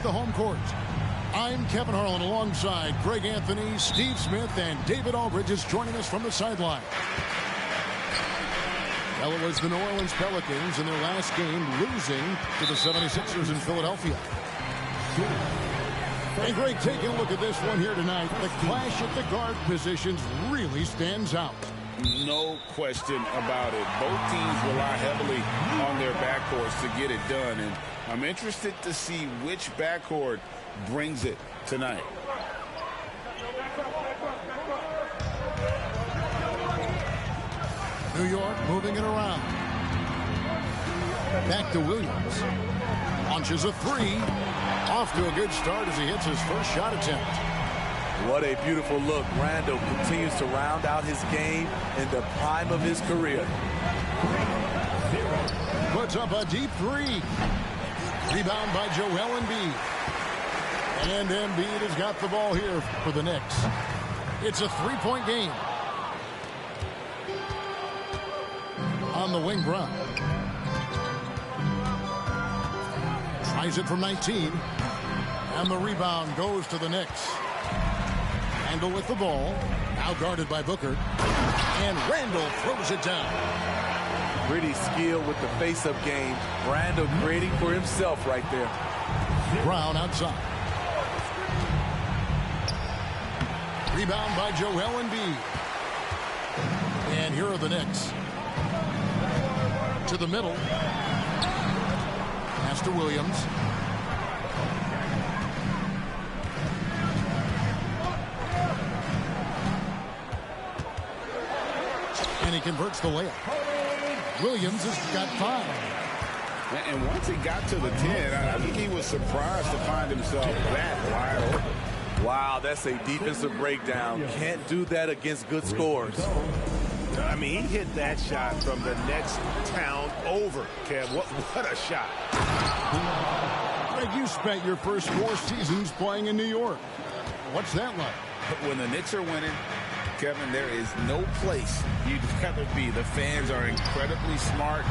the home court. I'm Kevin Harlan alongside Greg Anthony, Steve Smith, and David Aldridge is joining us from the sideline. Well, it was the New Orleans Pelicans in their last game losing to the 76ers in Philadelphia. And Greg, taking a look at this one here tonight, the clash at the guard positions really stands out. No question about it. Both teams rely heavily on their backcourts to get it done, and I'm interested to see which backcourt brings it tonight. New York moving it around. Back to Williams. Launches a three. Off to a good start as he hits his first shot attempt. What a beautiful look. Randall continues to round out his game in the prime of his career. Puts up a deep three. Rebound by Joel Embiid. And Embiid has got the ball here for the Knicks. It's a three-point game. On the wing, Brown. Tries it from 19. And the rebound goes to the Knicks. Randall with the ball. Now guarded by Booker. And Randall throws it down. Pretty skilled with the face-up game. Randall creating for himself right there. Brown outside. Rebound by Joel Embiid. And here are the Knicks. To the middle. Pass to Williams. And he converts the layup. Williams has got 5. And once he got to the 10, I think he was surprised to find himself that wide open. Wow, that's a defensive breakdown. Can't do that against good scores. I mean, he hit that shot from the next town over, Kev. What a shot. Greg, you spent your first 4 seasons playing in New York. What's that like? When the Knicks are winning, Kevin, there is no place you'd rather be. The fans are incredibly smart,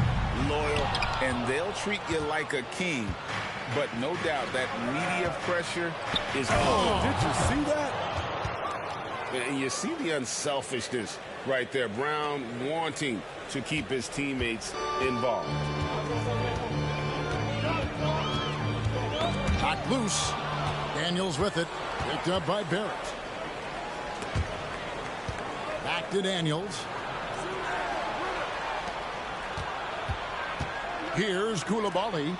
loyal, and they'll treat you like a king. But no doubt that media pressure is on. Did you see that? And you see the unselfishness right there. Brown wanting to keep his teammates involved. Knocked loose. Daniels with it. Picked up by Barrett. Back to Daniels. Here's Koulibaly.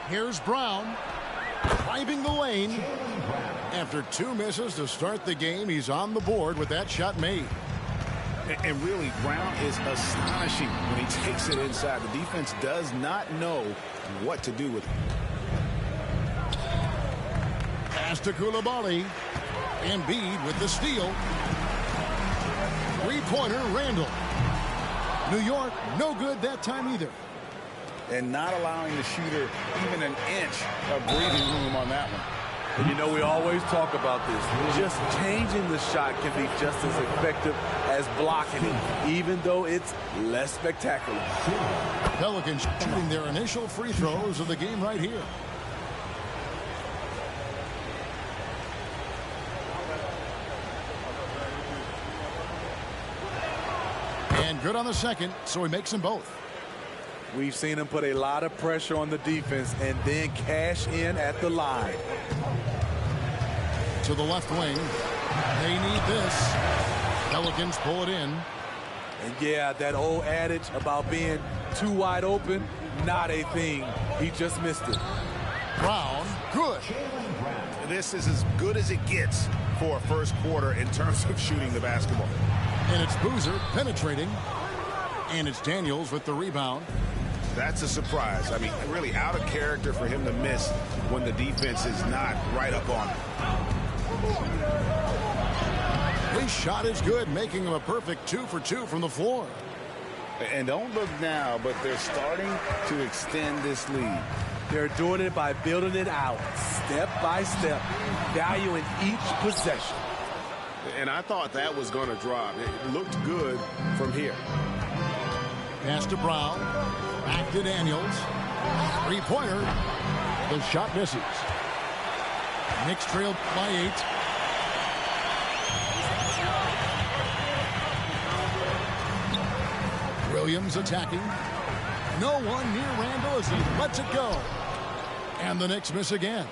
Here's Brown. Driving the lane. After 2 misses to start the game, he's on the board with that shot made. And really, Brown is astonishing when he takes it inside. The defense does not know what to do with it. Pass to Koulibaly. Embiid with the steal. Three-pointer, Randall. New York, no good that time either. And not allowing the shooter even an inch of breathing room on that one. And you know, we always talk about this. Just changing the shot can be just as effective as blocking it, even though it's less spectacular. Pelicans shooting their initial free throws of the game right here. And good on the second, so he makes them both. We've seen him put a lot of pressure on the defense and then cash in at the line. To the left wing. They need this. Pelicans pull it in. And yeah, that old adage about being too wide open, not a thing. He just missed it. Brown, good. This is as good as it gets for a first quarter in terms of shooting the basketball. And it's Boozer penetrating. And it's Daniels with the rebound. That's a surprise. I mean, really out of character for him to miss when the defense is not right up on him. His shot is good, making him a perfect 2 for 2 from the floor. And don't look now, but they're starting to extend this lead. They're doing it by building it out, step by step, valuing each possession. And I thought that was going to drop. It looked good from here. Pass to Brown. Back to Daniels. Three-pointer. The shot misses. Knicks trail by 8. Williams attacking. No one near Randall as he lets it go. And the Knicks miss again.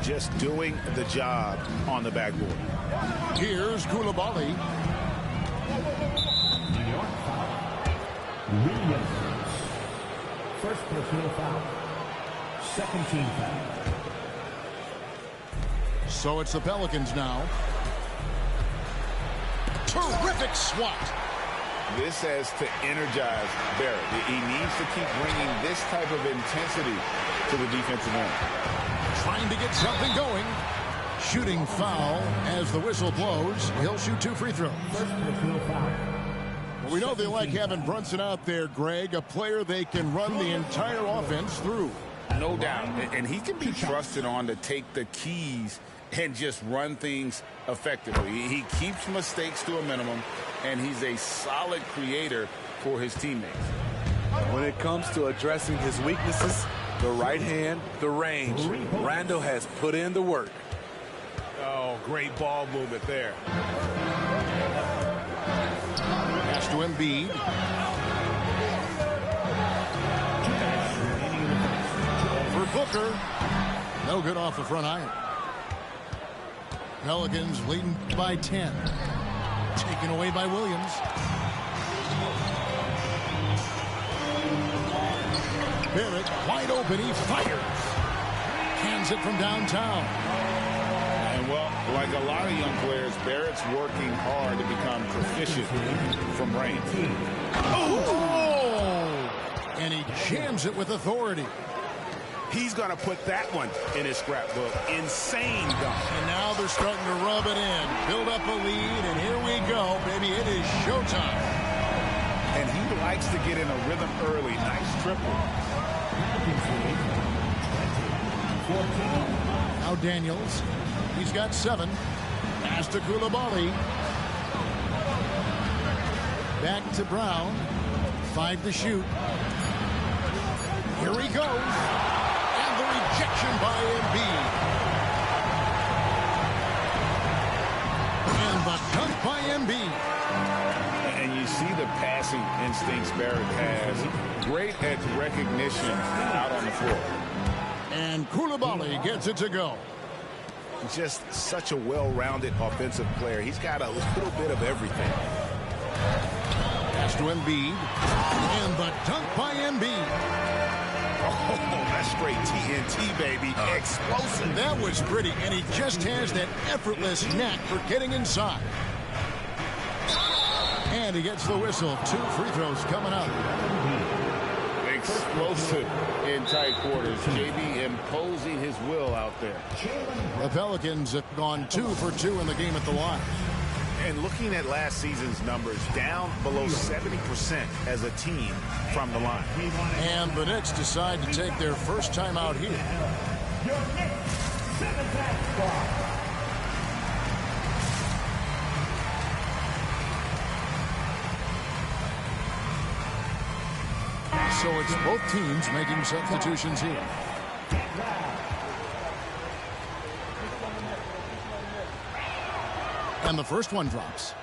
Just doing the job on the backboard. Here's Koulibaly. Williams. First personal foul. Second team foul. So it's the Pelicans now. Terrific swat. This has to energize Barrett. He needs to keep bringing this type of intensity to the defensive end. Trying to get something going. Shooting foul as the whistle blows. He'll shoot 2 free throws. First personal foul. Well, we know they like having Brunson out there, Greg, a player they can run the entire offense through. No doubt. And he can be trusted on to take the keys and just run things effectively. He keeps mistakes to a minimum, and he's a solid creator for his teammates. When it comes to addressing his weaknesses, the right hand, the range, Randall has put in the work. Oh, great ball movement there. Pass to Embiid. For Booker. No good off the front iron. Pelicans leading by 10. Taken away by Williams. Barrett wide open. He fires. Hands it from downtown. And, well, like a lot of young players, Barrett's working hard to become proficient from range. Oh! And he jams it with authority. He's going to put that one in his scrapbook. Insane dunk. And now they're starting to rub it in. Build up a lead, and here we go, baby. It is showtime. And he likes to get in a rhythm early. Nice triple. Now Daniels. He's got 7. Pass to Koulibaly. Back to Brown. 5 to shoot. Here he goes. And the rejection by Embiid. And the dunk by Embiid. And you see the passing instincts Barrett has. Great at recognition out on the floor. And Koulibaly gets it to go. Just such a well-rounded offensive player. He's got a little bit of everything. Pass to Embiid. And the dunk by Embiid. Oh, that's straight TNT, baby. Explosive. That was pretty, and he just has that effortless knack for getting inside. And he gets the whistle. 2 free throws coming up. Explosive in tight quarters. JB imposing his will out there. The Pelicans have gone 2 for 2 in the game at the line. And looking at last season's numbers, down below 70% as a team from the line. And the Knicks decide to take their first time out here. So it's both teams making substitutions here. And the first one drops.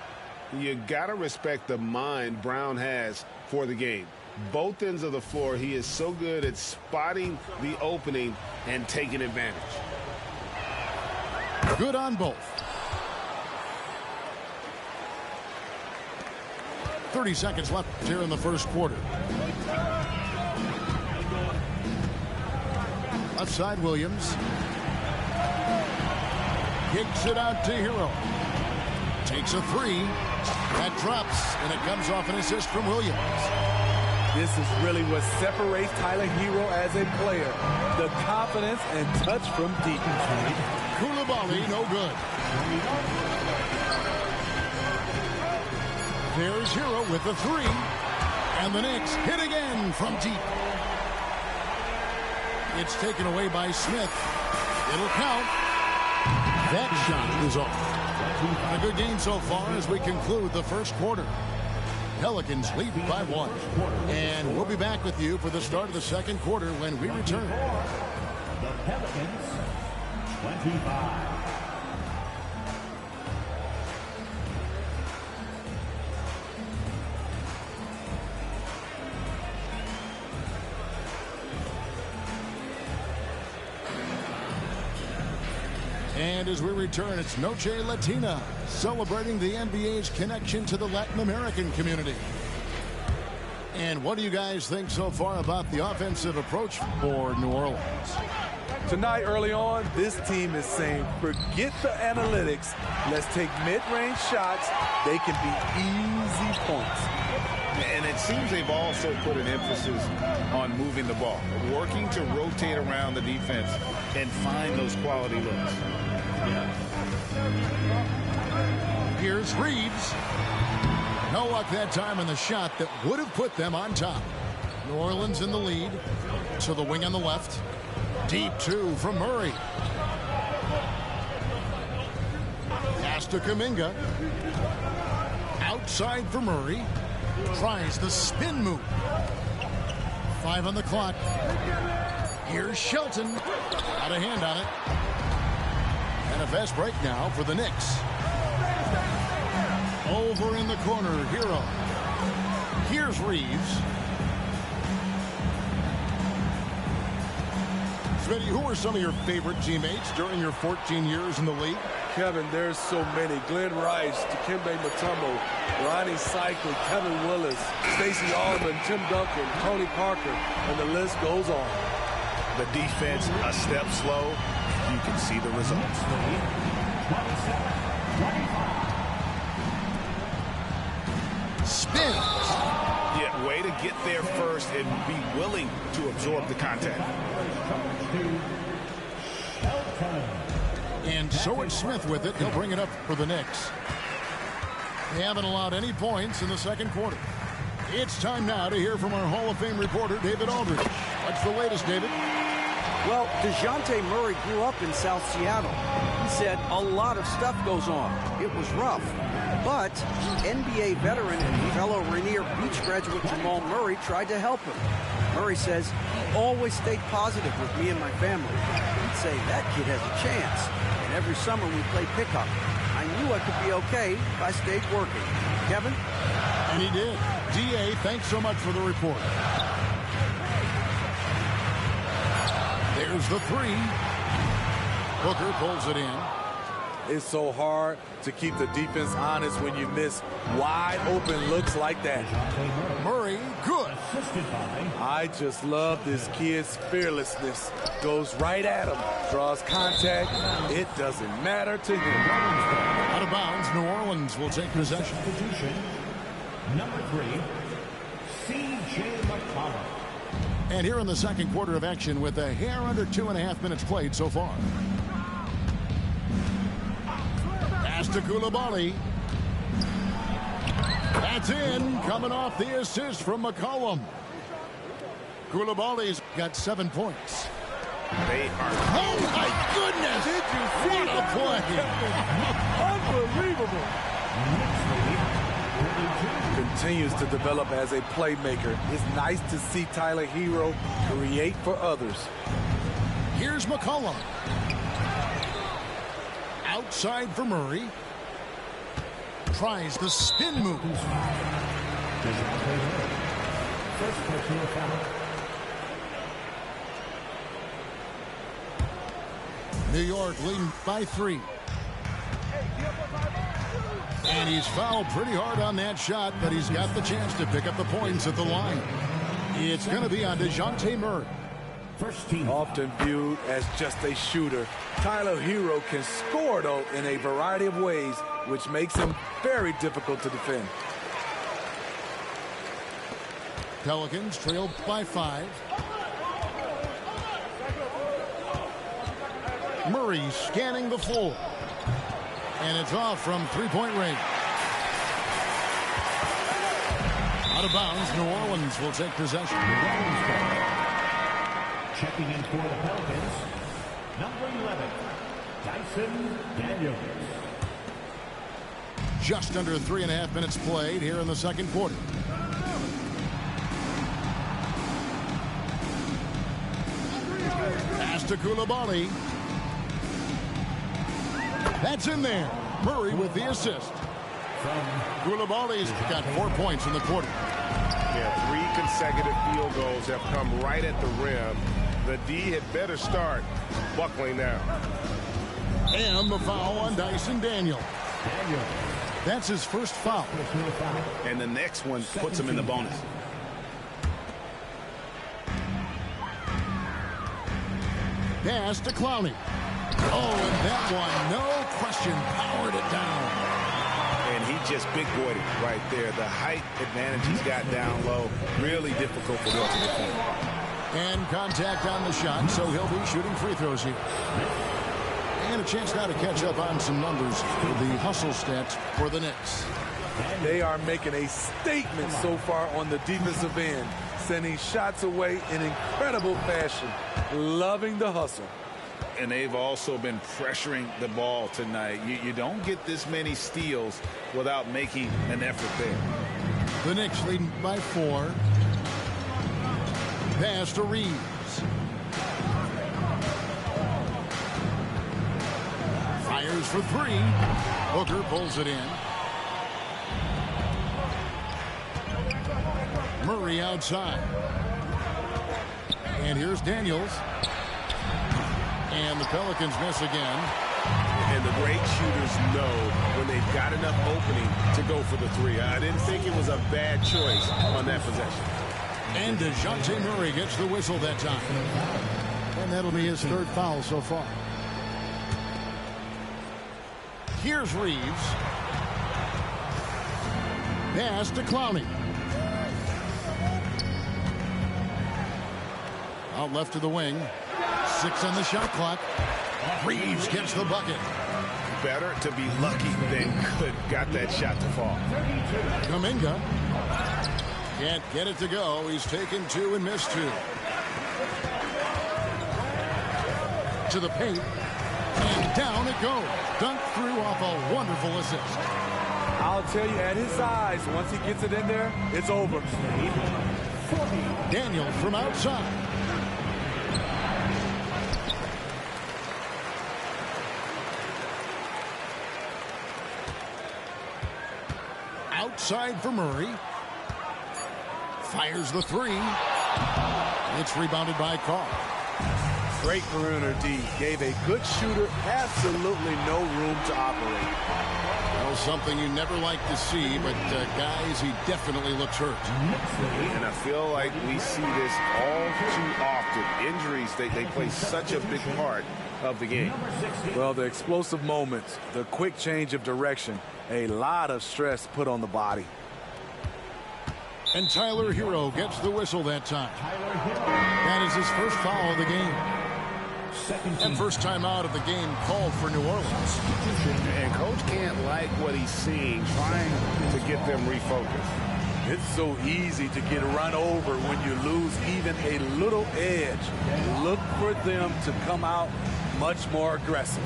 You got to respect the mind Brown has for the game. Both ends of the floor, he is so good at spotting the opening and taking advantage. Good on both. 30 seconds left here in the first quarter. Left side, Williams. Kicks it out to Hero. Takes a 3. That drops, and it comes off an assist from Williams. This is really what separates Tyler Hero as a player. The confidence and touch from deep. Koulibaly, no good. There's Hero with the 3. And the Knicks hit again from deep. It's taken away by Smith. It'll count. That shot is off. A good game so far as we conclude the first quarter. Pelicans lead by 1. And we'll be back with you for the start of the second quarter when we return. The Pelicans 25. And as we return, it's Noche Latina, celebrating the NBA's connection to the Latin American community. And what do you guys think so far about the offensive approach for New Orleans? Tonight, early on, this team is saying, forget the analytics. Let's take mid-range shots. They can be easy points. And it seems they've also put an emphasis on moving the ball, working to rotate around the defense and find those quality looks. Here's Reeves. No luck that time in the shot that would have put them on top. New Orleans in the lead. To the wing on the left. Deep two from Murray. Pass to Kuminga. Outside for Murray. Tries the spin move. 5 on the clock. Here's Shelton. Got a hand on it. And a fast break now for the Knicks. Over in the corner, Hero. Here's Reeves. Smitty, who are some of your favorite teammates during your 14 years in the league? Kevin, there's so many. Glenn Rice, Dikembe Mutombo, Ronnie Cycler, Kevin Willis, Stacey Allman, Tim Duncan, Tony Parker, and the list goes on. The defense a step slow. You can see the results. 27-25. Spins. Yeah, way to get there first and be willing to absorb the contact. And so it's Smith with it. He'll bring it up for the Knicks. They haven't allowed any points in the second quarter. It's time now to hear from our Hall of Fame reporter, David Aldridge. What's the latest, David? Well, DeJounte Murray grew up in South Seattle. He said a lot of stuff goes on. It was rough. But NBA veteran and fellow Rainier Beach graduate Jamal Murray tried to help him. Murray says he always stayed positive with me and my family. He'd say, that kid has a chance. And every summer we played pickup. I knew I could be okay if I stayed working. Kevin? And he did. D.A., thanks so much for the report. There's the three. Booker pulls it in. It's so hard to keep the defense honest when you miss wide open looks like that. Murray, good. I just love this kid's fearlessness. Goes right at him, draws contact. It doesn't matter to him. Out of bounds, New Orleans will take possession. Number 3, C.J. McCollum. And here in the second quarter of action with a hair under 2.5 minutes played so far. Pass to Coulibaly. That's in, coming off the assist from McCollum. Coulibaly's got 7 points. They are. Oh my goodness! Did you see what a play! Unbelievable. Continues to develop as a playmaker. It's nice to see Tyler Hero create for others. Here's McCollum. Outside for Murray. Tries the spin move. First personal foul. New York leading by 3. And he's fouled pretty hard on that shot, but he's got the chance to pick up the points at the line. It's going to be on DeJounte Murray. First team. Often viewed as just a shooter, Tyler Hero can score, though, in a variety of ways, which makes him very difficult to defend. Pelicans trailed by 5. Murray scanning the floor. And it's off from three-point range. Out of bounds, New Orleans will take possession. Checking in for the Pelicans, number 11, Dyson Daniels. Just under 3.5 minutes played here in the second quarter. Pass to Coulibaly. That's in there. Murray with the assist. Koulibaly's got 4 points in the quarter. Yeah, 3 consecutive field goals have come right at the rim. The D had better start buckling now. And the foul on Dyson Daniel. That's his first foul. And the next one puts him in the bonus. Pass to Clowney. Oh, and that one, no question, powered it down. And he just big boyed it right there. The height advantage he's got down low, really difficult for him to defend. And contact on the shot, so he'll be shooting free throws here. And a chance now to catch up on some numbers with the hustle stats for the Knicks. They are making a statement so far on the defensive end, sending shots away in incredible fashion. Loving the hustle. And they've also been pressuring the ball tonight. You don't get this many steals without making an effort there. The Knicks leading by 4. Pass to Reeves. Fires for 3. Booker pulls it in. Murray outside. And here's Daniels. And the Pelicans miss again. And the great shooters know when they've got enough opening to go for the 3. I didn't think it was a bad choice on that possession. And DeJounte Murray gets the whistle that time. And that'll be his 3rd foul so far. Here's Reeves. Pass to Clowney. Out left to the wing. 6 on the shot clock. Reeves gets the bucket. Better to be lucky than good. Got that shot to fall. Kuminga can't get it to go. He's taken 2 and missed 2. To the paint. And down it goes. Dunked through off a wonderful assist. I'll tell you, at his size, once he gets it in there, it's over. Daniel from outside. Outside for Murray. Fires the 3. It's rebounded by Carr. Great perimeter D. Gave a good shooter absolutely no room to operate. Well, something you never like to see, but guys, he definitely looks hurt. And I feel like we see this all too often. Injuries, they play such a big part of the game. Well, the explosive moments, the quick change of direction, a lot of stress put on the body. And Tyler Hero gets the whistle that time. That is his first foul of the game. And first time out of the game called for New Orleans. And coach can't like what he's seeing, trying to get them refocused. It's so easy to get run over when you lose even a little edge. Look for them to come out much more aggressive.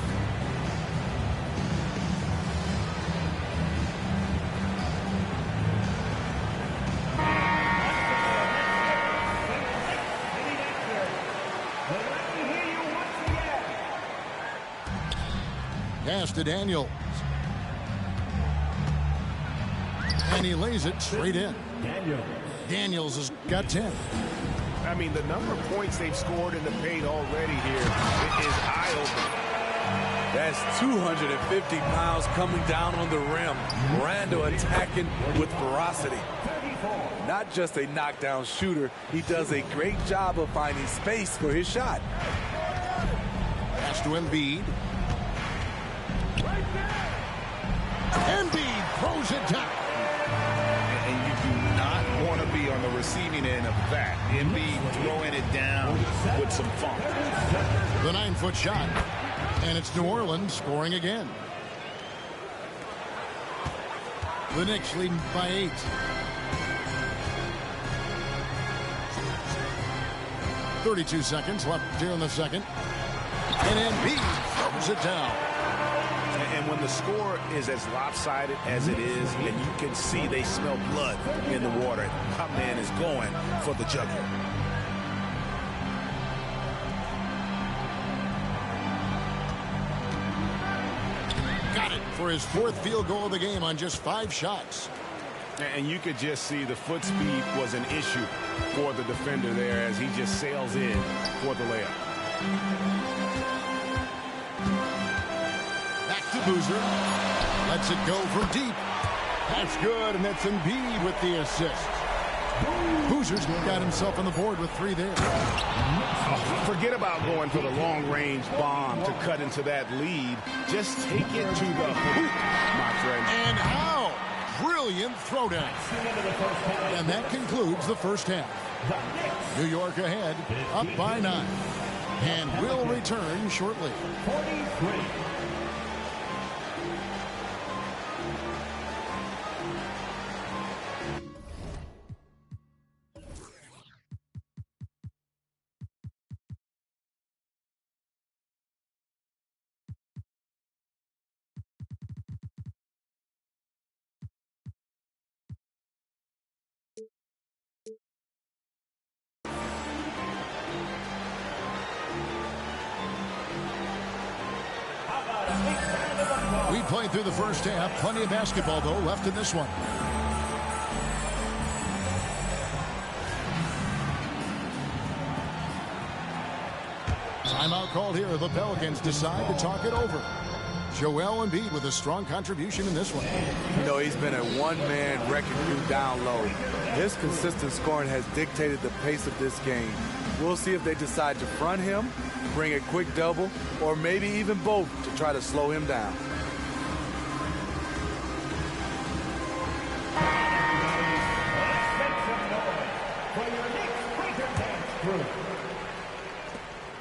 Pass to Daniels. And he lays it straight in. Daniels has got 10. I mean, the number of points they've scored in the paint already here is eye-opening. That's 250 pounds coming down on the rim. Randle attacking with ferocity. Not just a knockdown shooter, he does a great job of finding space for his shot. Pass to Embiid. Embiid throws it down. And you do not want to be on the receiving end of that. Embiid throwing it down with some funk. The 9-foot shot. And it's New Orleans scoring again. The Knicks leading by 8. .32 seconds left here in the second. And Embiid throws it down. And when the score is as lopsided as it is, and you can see they smell blood in the water, my man is going for the jugular. Got it for his 4th field goal of the game on just 5 shots. And you could just see the foot speed was an issue for the defender there as he just sails in for the layup. Back to Boozer. Lets it go from deep. That's good, and that's Embiid with the assist. Boozer's got himself on the board with 3 there. Forget about going for the long-range bomb to cut into that lead. Just take it to the hoop, my friend. And how? Brilliant throwdown. And that concludes the first half. New York ahead, up by 9. And we'll return shortly. 43. We played through the first half. Plenty of basketball, though, left in this one. Timeout called here. The Pelicans decide to talk it over. Joel Embiid with a strong contribution in this one. You know, he's been a one-man wrecking crew down low. His consistent scoring has dictated the pace of this game. We'll see if they decide to front him, bring a quick double, or maybe even both to try to slow him down.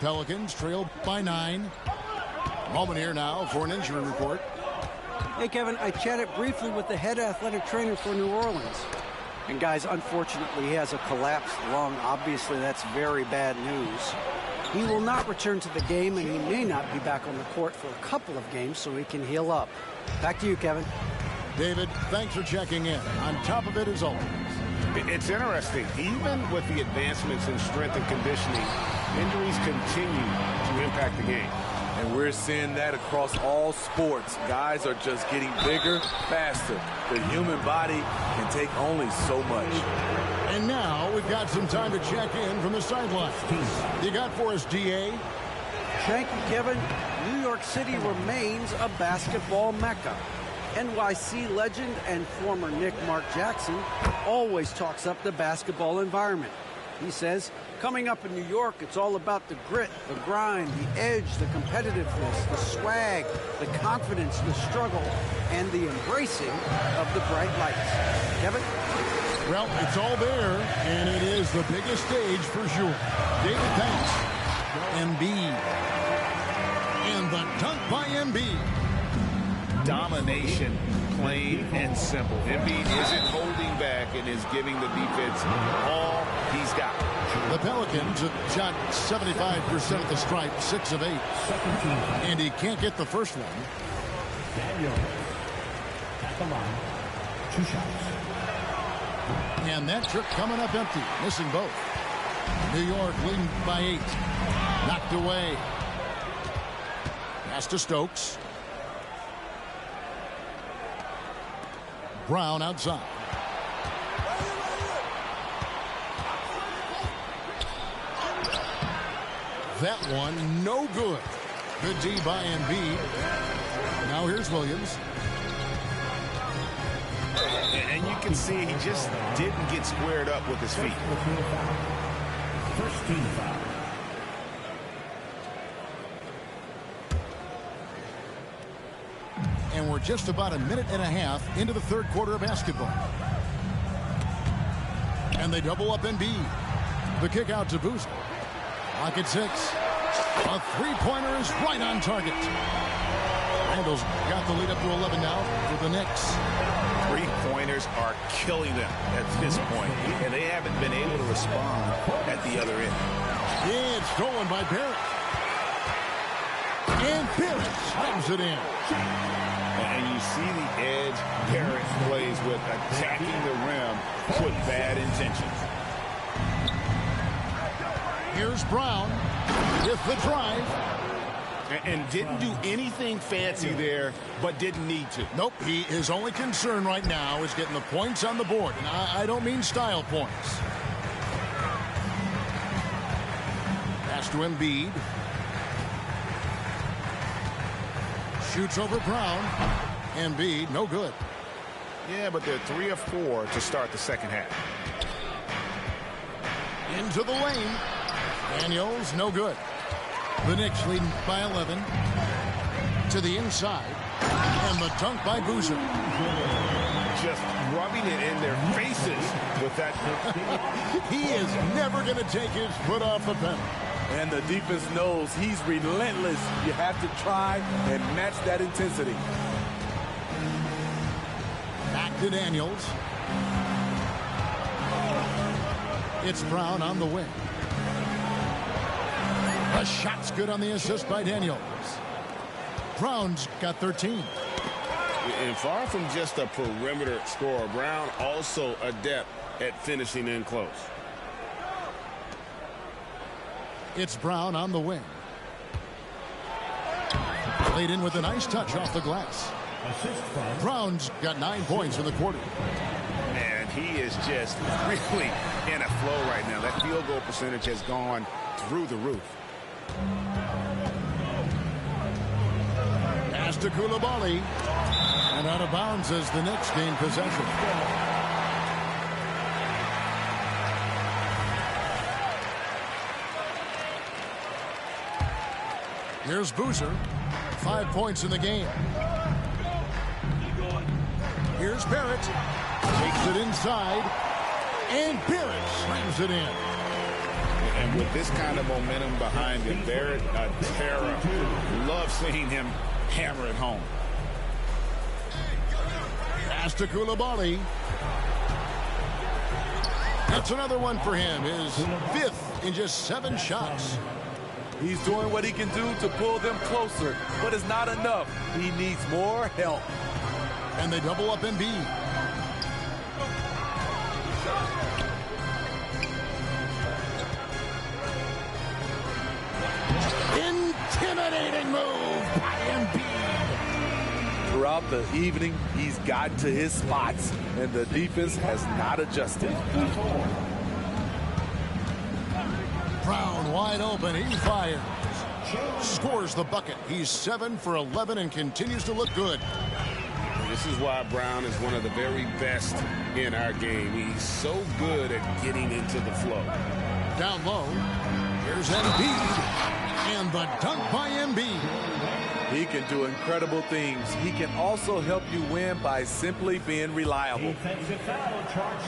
Pelicans trail by 9. Moment here now for an injury report. Hey, Kevin, I chatted briefly with the head athletic trainer for New Orleans. And, guys, unfortunately, he has a collapsed lung. Obviously, that's very bad news. He will not return to the game, and he may not be back on the court for a couple of games so he can heal up. Back to you, Kevin. David, thanks for checking in. On top of it as always. It's interesting. Even with the advancements in strength and conditioning, injuries continue to impact the game. And we're seeing that across all sports. Guys are just getting bigger, faster. The human body can take only so much. And now we've got some time to check in from the sideline. You got for us, DA? Thank you, Kevin. New York City remains a basketball mecca. NYC legend and former Knick Mark Jackson always talks up the basketball environment. He says, coming up in New York, it's all about the grit, the grind, the edge, the competitiveness, the swag, the confidence, the struggle, and the embracing of the bright lights. Kevin? Well, it's all there, and it is the biggest stage for sure. David, thanks. Embiid. And the dunk by Embiid. Domination, plain and simple. Embiid isn't holding back and is giving the defense all he's got. The Pelicans have shot 75% at the stripe, 6 of 8. And he can't get the first one. Daniel at the line. 2 shots. And that trip coming up empty, missing both. New York leading by 8. Knocked away. Pass to Stokes. Brown outside. That one, no good. Good D by Embiid. Now here's Williams. And you can see he just didn't get squared up with his feet. First team foul. And we're just about a minute and a half into the third quarter of basketball. And they double up Embiid. The kick out to Boozer. Clock at 6. A three-pointer is right on target. Randall's got the lead up to 11 now for the Knicks. Three-pointers are killing them at this point, and they haven't been able to respond at the other end. Yeah, it's stolen by Barrett. And Barrett slams it in. And you see the edge Barrett plays with, attacking the rim with bad intentions. Here's Brown with the drive. And didn't do anything fancy there, but didn't need to. Nope, his only concern right now is getting the points on the board. And I don't mean style points. Pass to Embiid. Shoots over Brown. Embiid, no good. Yeah, but they're 3 of 4 to start the second half. Into the lane. Daniels, no good. The Knicks leading by 11. To the inside. And the dunk by Boozer. Just rubbing it in their faces with that. He is never going to take his foot off the pedal. And the defense knows he's relentless. You have to try and match that intensity. Back to Daniels. It's Brown on the wing. The shot's good on the assist by Daniels. Brown's got 13. And far from just a perimeter scorer, Brown also adept at finishing in close. It's Brown on the wing. Laid in with a nice touch off the glass. Brown's got 9 points in the quarter. And he is just really in a flow right now. That field goal percentage has gone through the roof. Pass to Coulibaly. And out of bounds as the Knicks gain possession. Here's Boozer. 5 points in the game. Here's Barrett. Takes it inside. And Barrett slams it in. And with this kind of momentum behind him, Barrett, a terror. Love seeing him hammer it home. Pass to Coulibaly. That's another one for him. His 5th in just 7 shots. He's doing what he can do to pull them closer, but it's not enough. He needs more help. And they double up Embiid. Intimidating move by Embiid. Throughout the evening, he's gotten to his spots, and the defense has not adjusted. Brown wide open. He fires. Scores the bucket. He's 7 for 11 and continues to look good. This is why Brown is one of the very best in our game. He's so good at getting into the flow. Down low. Here's Embiid. And the dunk by Embiid. He can do incredible things. He can also help you win by simply being reliable.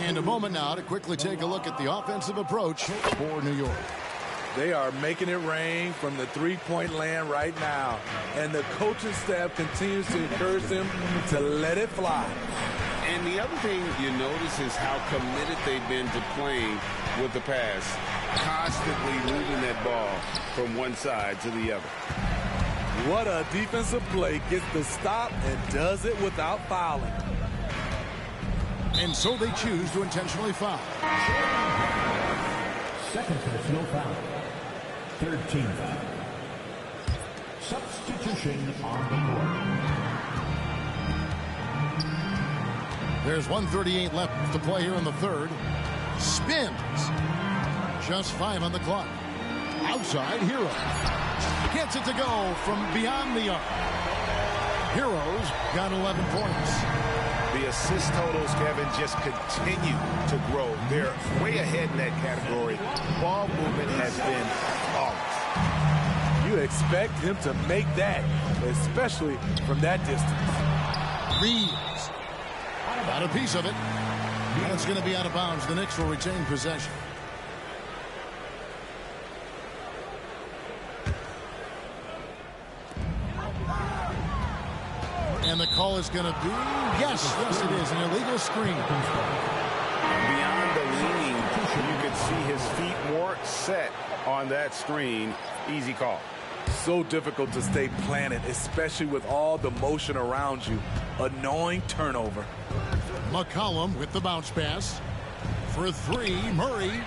And a moment now to quickly take a look at the offensive approach for New York. They are making it rain from the three-point land right now. And the coaching staff continues to encourage them to let it fly. And the other thing you notice is how committed they've been to playing with the pass. Constantly moving that ball from one side to the other. What a defensive play. Gets the stop and does it without fouling. And so they choose to intentionally foul. Second personal foul. 13 foul. Substitution on the board. There's 1:38 left to play here in the third. Spins. Just 5 on the clock. Outside, Hero. Gets it to go from beyond the arc. Hero's got 11 points. The assist totals, Kevin, just continue to grow. They're way ahead in that category. Ball movement has been flawless. You expect him to make that, especially from that distance. Reeves. Got a piece of it. And it's going to be out of bounds. The Knicks will retain possession. And the call is going to be, yes, it is, an illegal screen. Beyond the leaning, you could see his feet more set on that screen. Easy call. So difficult to stay planted, especially with all the motion around you. Annoying turnover. McCollum with the bounce pass. For 3, Murray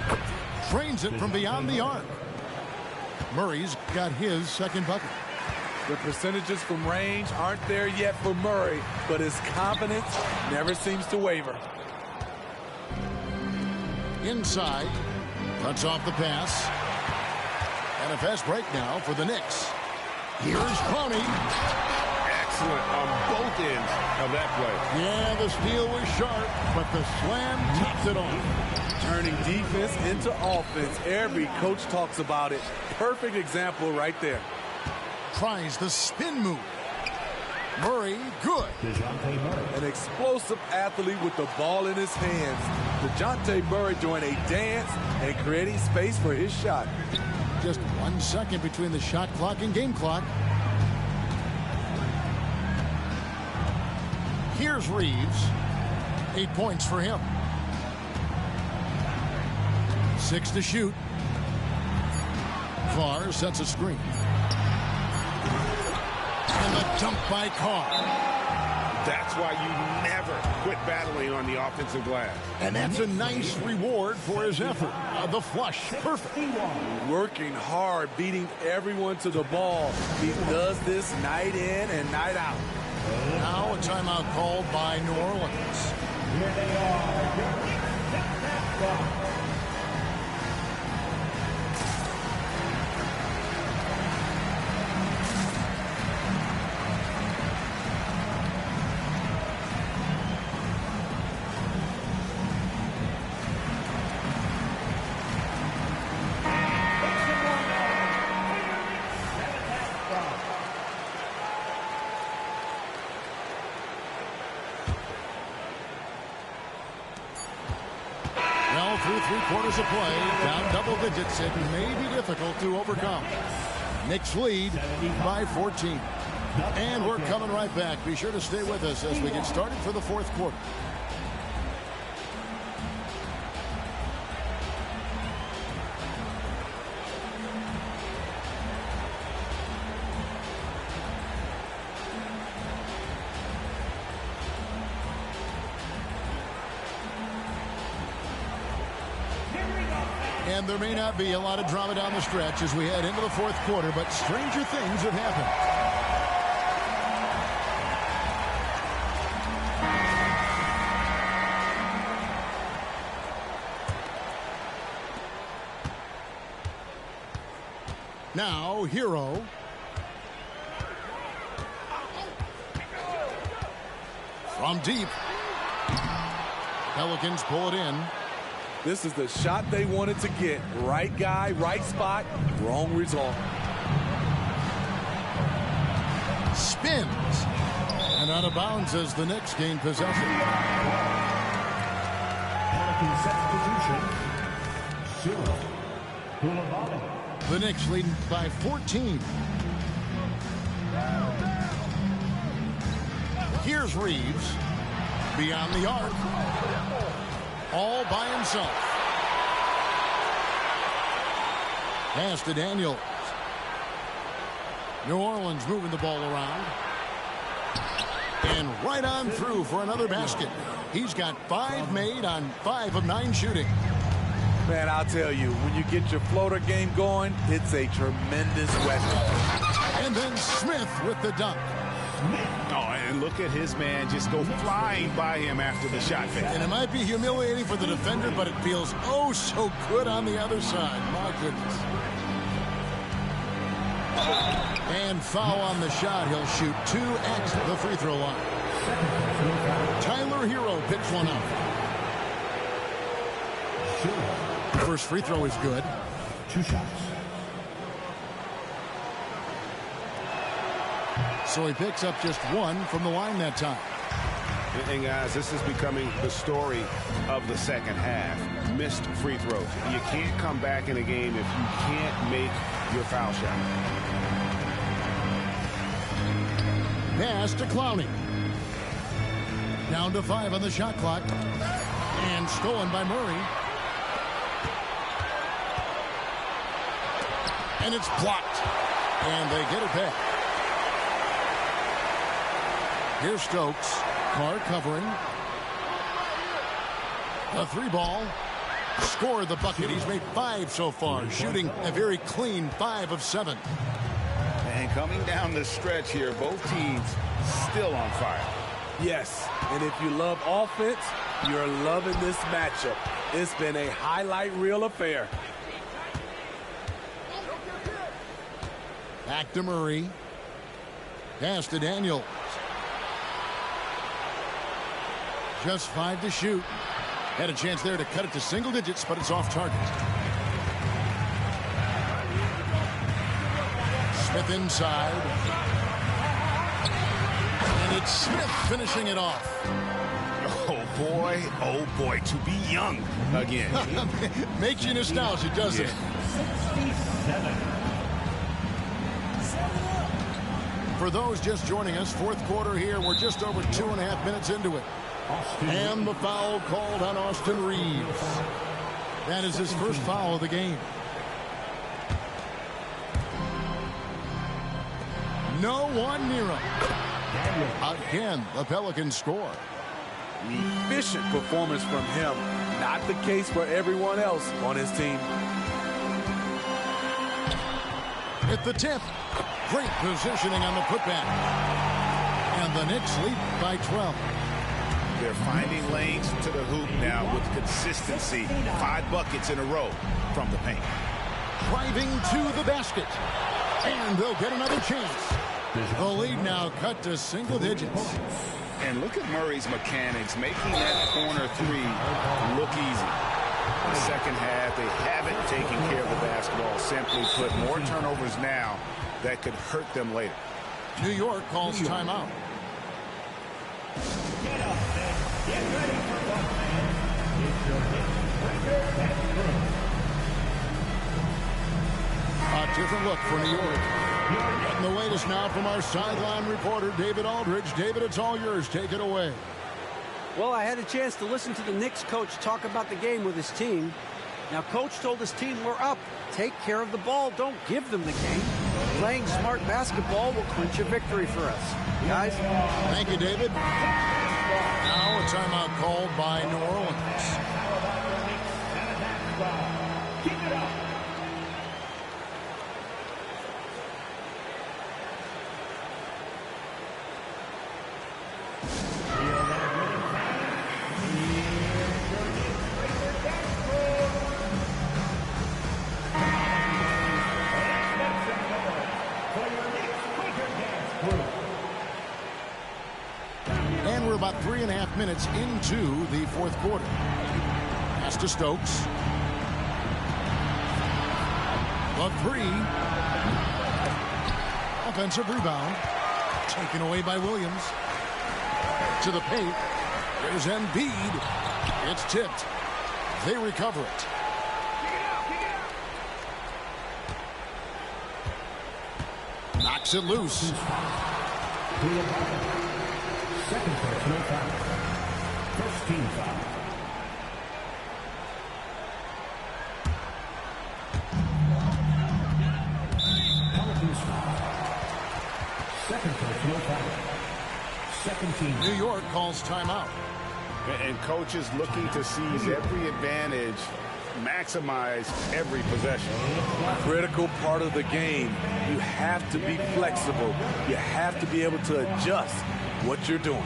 drains it from beyond the arc. Murray's got his second bucket. The percentages from range aren't there yet for Murray, but his confidence never seems to waver. Inside, cuts off the pass. And a fast break now for the Knicks. Here's Clowney. Excellent on both ends of that play. Yeah, the steal was sharp, but the slam tops it off. Turning defense into offense. Every coach talks about it. Perfect example right there. Tries the spin move. Murray, good. An explosive athlete with the ball in his hands. DeJounte Murray doing a dance and creating space for his shot. Just 1 second between the shot clock and game clock. Here's Reeves. 8 points for him. 6 to shoot. Carr sets a screen. And the dunk by Carr. That's why you never quit battling on the offensive glass. And that's a nice reward for his effort. The flush, perfect. Working hard, beating everyone to the ball. He does this night in and night out. Now a timeout called by New Orleans. Here they are. Through 3 quarters of play, down double digits, it may be difficult to overcome. Knicks lead by 14. And we're coming right back. Be sure to stay with us as we get started for the 4th quarter. And there may not be a lot of drama down the stretch as we head into the 4th quarter, but stranger things have happened. Now, Hero. From deep. Pelicans pull it in. This is the shot they wanted to get. Right guy, right spot, wrong result. Spins. And out of bounds as the Knicks gain possession. The Knicks leading by 14. Here's Reeves. Beyond the arc. All by himself. Pass to Daniels. New Orleans moving the ball around. And right on through for another basket. He's got 5 made on 5 of 9 shooting. Man, I'll tell you, when you get your floater game going, it's a tremendous weapon. And then Smith with the dunk. Oh, and look at his man just go flying by him after the shot fake. And it might be humiliating for the defender, but it feels oh so good on the other side. My goodness. And foul on the shot. He'll shoot 2 at the free throw line. Tyler Hero picks one up. First free throw is good. 2 shots. So he picks up just 1 from the line that time. And guys, this is becoming the story of the second half. Missed free throws. You can't come back in a game if you can't make your foul shot. Pass to Clowney. Down to 5 on the shot clock. And stolen by Murray. And it's blocked. And they get it back. Here's Stokes. Carr covering. The 3 ball. Scored the bucket. He's made 5 so far. Shooting a very clean 5 of 7. And Coming down the stretch here, both teams still on fire. Yes, and if you love offense, you're loving this matchup. It's been a highlight reel affair. Back to Murray. Pass to Daniels. Just 5 to shoot. Had a chance there to cut it to single digits, but it's off target. Smith inside. And it's Smith finishing it off. Oh boy, to be young again. Makes you nostalgic, doesn't it? For those just joining us, fourth quarter here. We're just over 2.5 minutes into it. And the foul called on Austin Reeves. That is his first foul of the game. No one near him. Again, the Pelicans score. Efficient performance from him. Not the case for everyone else on his team. At the tip. Great positioning on the putback. And the Knicks lead by 12. They're finding lanes to the hoop now with consistency. 5 buckets in a row from the paint. Driving to the basket. And they'll get another chance. The lead now cut to single digits. And look at Murray's mechanics, making that corner three look easy. In the second half, they haven't taken care of the basketball. Simply put, more turnovers now that could hurt them later. New York calls timeout. Get up and get ready for one man. It's your Knicks record and crew. A different look for New York. Getting the latest now from our sideline reporter, David Aldridge. David, it's all yours. Take it away. Well, I had a chance to listen to the Knicks coach talk about the game with his team. Now, coach told his team, we're up. Take care of the ball. Don't give them the game. Playing smart basketball will clinch a victory for us. Guys? Thank you, David. Now a timeout called by New Orleans. Keep it up. And we're about 3.5 minutes into the fourth quarter. Pass to Stokes. The three. Offensive rebound. Taken away by Williams. To the paint. There's Embiid. It's tipped. They recover it. Knocks it loose. Second personal foul. First team foul. Pelicans foul. Second personal foul. Second team. New York calls timeout. And coaches looking to seize every advantage, maximize every possession. Critical part of the game. You have to be flexible. You have to be able to adjust what you're doing.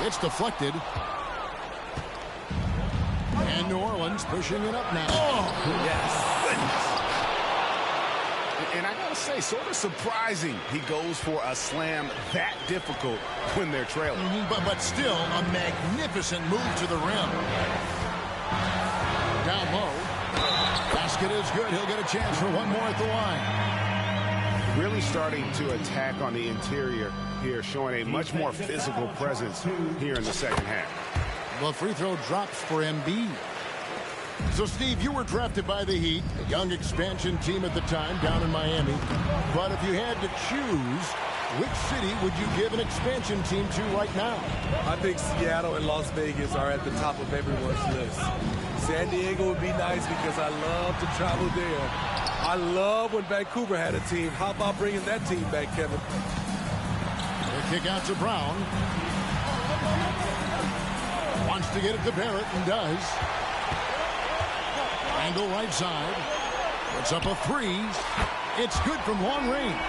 It's deflected. And New Orleans pushing it up now. Oh, Yes. And I gotta say, sort of surprising he goes for a slam that difficult when they're trailing. but still a magnificent move to the rim. Down low. Basket is good. He'll get a chance for one more at the line. Really starting to attack on the interior here, showing a much more physical presence here in the second half. The free throw drops for Embiid. So, Steve, you were drafted by the Heat, a young expansion team at the time down in Miami. But if you had to choose, which city would you give an expansion team to right now? I think Seattle and Las Vegas are at the top of everyone's list. San Diego would be nice because I love to travel there. I love when Vancouver had a team. How about bringing that team back, Kevin? The kick out to Brown. Wants to get it to Barrett and does. Randall right side. Puts up a three. It's good from long range.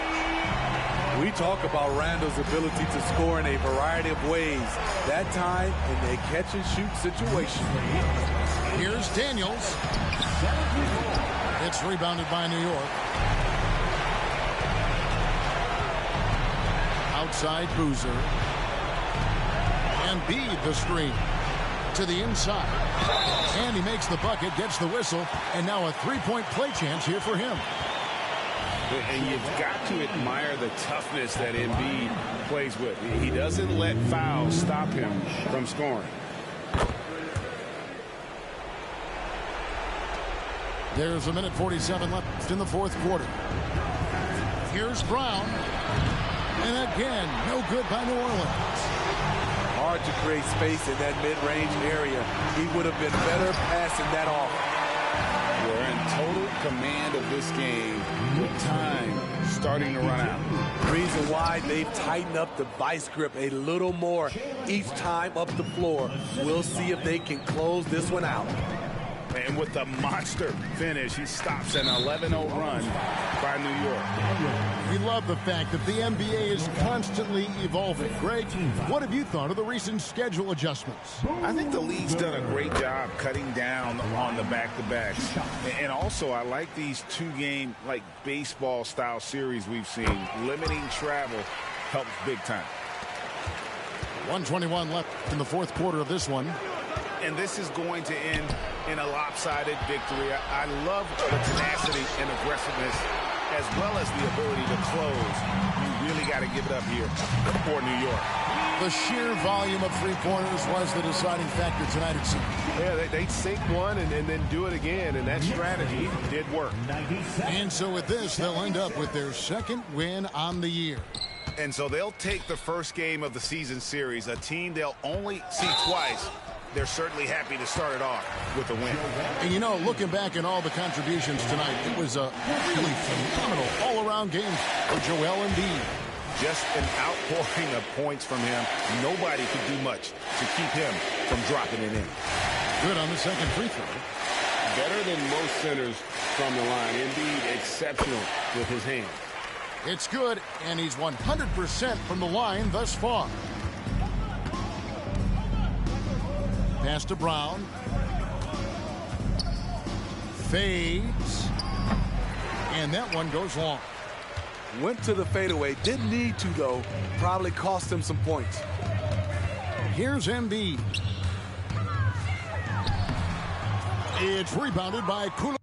We talk about Randall's ability to score in a variety of ways. That time in a catch-and-shoot situation. Here's Daniels. It's rebounded by New York. Outside Boozer. Embiid the screen. To the inside. And he makes the bucket, gets the whistle, and now a three-point play chance here for him. And you've got to admire the toughness that Embiid plays with. He doesn't let fouls stop him from scoring. There's a minute 47 left in the fourth quarter. Here's Brown. And again, no good by New Orleans. Hard to create space in that mid-range area. He would have been better passing that off. We're in total command of this game with time starting to run out. Reason why they've tightened up the vice grip a little more each time up the floor. We'll see if they can close this one out. And with the monster finish, he stops an 11-0 run by New York. We love the fact that the NBA is constantly evolving. Greg, what have you thought of the recent schedule adjustments? I think the league's done a great job cutting down on the back-to-backs. And also, I like these two-game, like baseball-style series we've seen. Limiting travel helps big time. 1:21 left in the fourth quarter of this one. And this is going to end in a lopsided victory. I love the tenacity and aggressiveness as well as the ability to close. You really got to give it up here for New York. The sheer volume of three-pointers was the deciding factor tonight, it seems. Yeah, they'd sink one and then do it again, and that strategy did work. And so with this, they'll end up with their second win on the year. And so they'll take the first game of the season series, a team they'll only see twice. They're certainly happy to start it off with a win. And you know, looking back at all the contributions tonight, it was a really phenomenal all-around game for Joel Embiid. Just an outpouring of points from him. Nobody could do much to keep him from dropping it in. Good on the second free throw. Better than most centers from the line. Embiid exceptional with his hands. It's good, and he's 100% from the line thus far. Pass to Brown. Fades. And that one goes long. Went to the fadeaway. Didn't need to, though. Probably cost him some points. Here's Embiid. It's rebounded by Kula.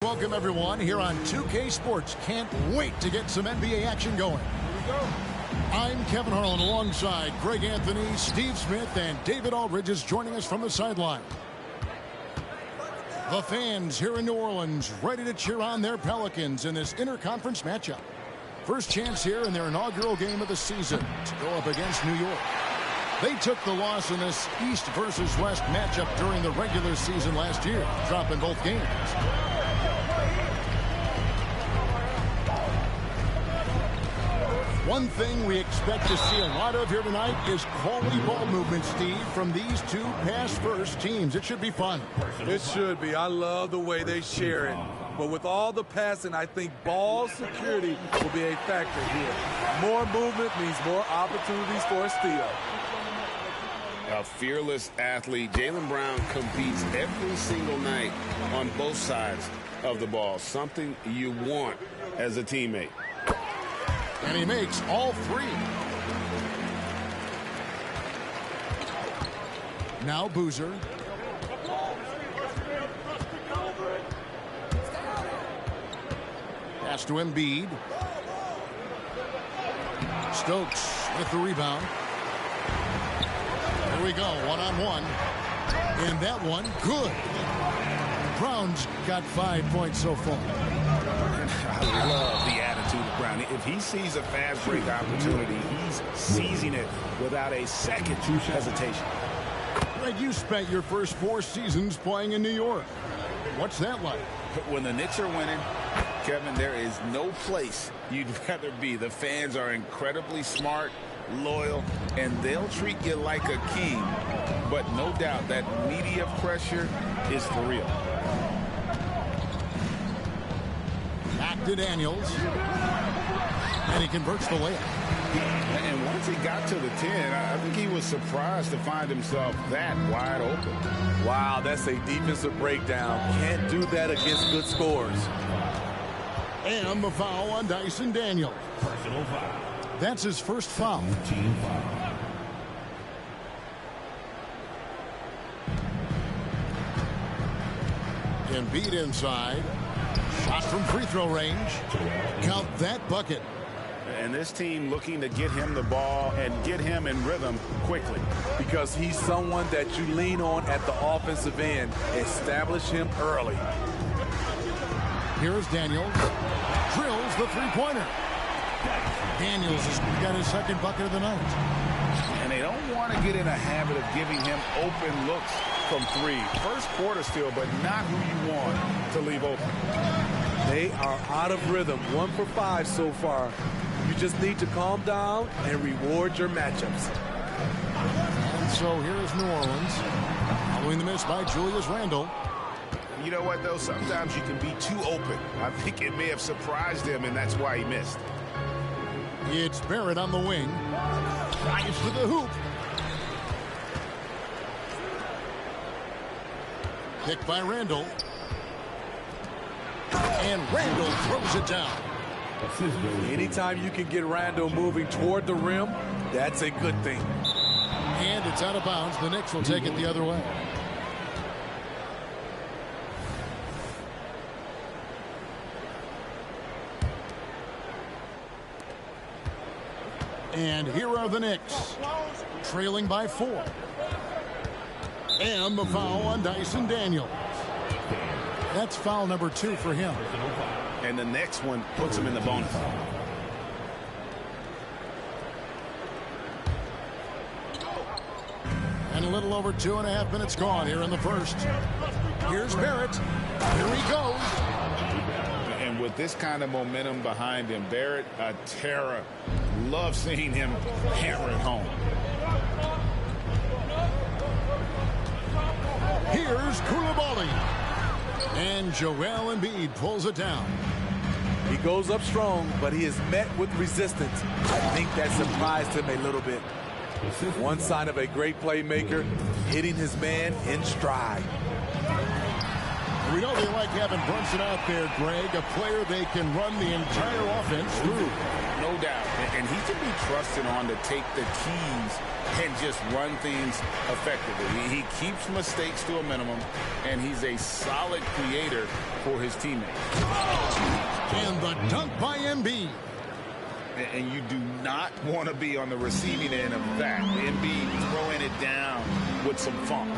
welcome everyone here on 2K Sports. Can't wait to get some NBA action going. I'm Kevin Harlan alongside Greg Anthony, Steve Smith, and David Aldridge is joining us from the sideline. The fans here in New Orleans ready to cheer on their Pelicans in this interconference matchup. First chance here in their inaugural game of the season to go up against New York. They took the loss in this East versus West matchup during the regular season last year, dropping both games. One thing we expect to see a lot of here tonight is quality ball movement, Steve, from these two pass-first teams. It should be fun. It should be. I love the way they share it. But with all the passing, I think ball security will be a factor here. More movement means more opportunities for a steal. A fearless athlete. Jaylen Brown competes every single night on both sides of the ball. Something you want as a teammate. And he makes all three. Now Boozer. Pass to Embiid. Stokes with the rebound. Here we go, one-on-one. And that one, good. Brown's got 5 points so far. I love the attitude of Brown. If he sees a fast break opportunity, he's seizing it without a second hesitation. Greg, you spent your first 4 seasons playing in New York. What's that like? When the Knicks are winning, Kevin, there is no place you'd rather be. The fans are incredibly smart, loyal, and they'll treat you like a king. But no doubt that media pressure is for real. Back to Daniels. And he converts the layup. And once he got to the 10, I think he was surprised to find himself that wide open. Wow, that's a defensive breakdown. Can't do that against good scores. And the foul on Dyson Daniels. Personal foul. That's his first foul. Team foul. Embiid inside. Shot from free throw range. Count that bucket. And this team looking to get him the ball and get him in rhythm quickly. Because he's someone that you lean on at the offensive end. Establish him early. Here's Daniels. Drills the three-pointer. Daniels has got his second bucket of the night. And they don't want to get in a habit of giving him open looks from 3. First quarter still, but not who you want to leave open. They are out of rhythm. 1 for 5 so far. You just need to calm down and reward your matchups. And so here's New Orleans. Following the miss by Julius Randle. You know what, though? Sometimes you can be too open. I think it may have surprised him, and that's why he missed. It's Barrett on the wing. Drives to the hoop. Picked by Randle. And Randle throws it down. Anytime you can get Randle moving toward the rim, that's a good thing. And it's out of bounds. The Knicks will take it the other way. And here are the Knicks, trailing by 4. And the foul on Dyson Daniels. That's foul number 2 for him. And the next one puts him in the bonus. And a little over 2.5 minutes gone here in the first. Here's Barrett. Here he goes. And with this kind of momentum behind him, Barrett, a terror. Love seeing him hammer it home. Here's Koulibaly. And Joel Embiid pulls it down. He goes up strong, but he is met with resistance. I think that surprised him a little bit. One sign of a great playmaker, hitting his man in stride. We know they like having Brunson out there, Greg, a player they can run the entire offense through. No doubt. And he can be trusted on to take the keys and just run things effectively. He keeps mistakes to a minimum, and he's a solid creator for his teammates. And the dunk by Embiid. And you do not want to be on the receiving end of that. Embiid throwing it down with some funk.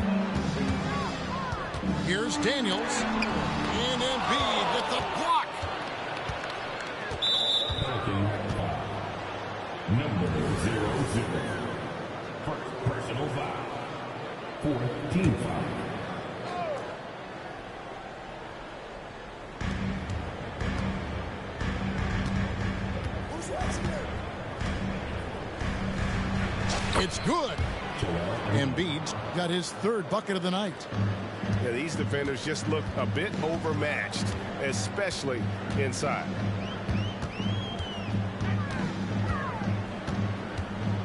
Here's Daniels. And Embiid with the block. Number 00. First personal foul. Fourth team foul. It's good. Embiid's got his third bucket of the night. Yeah, these defenders just look a bit overmatched, especially inside.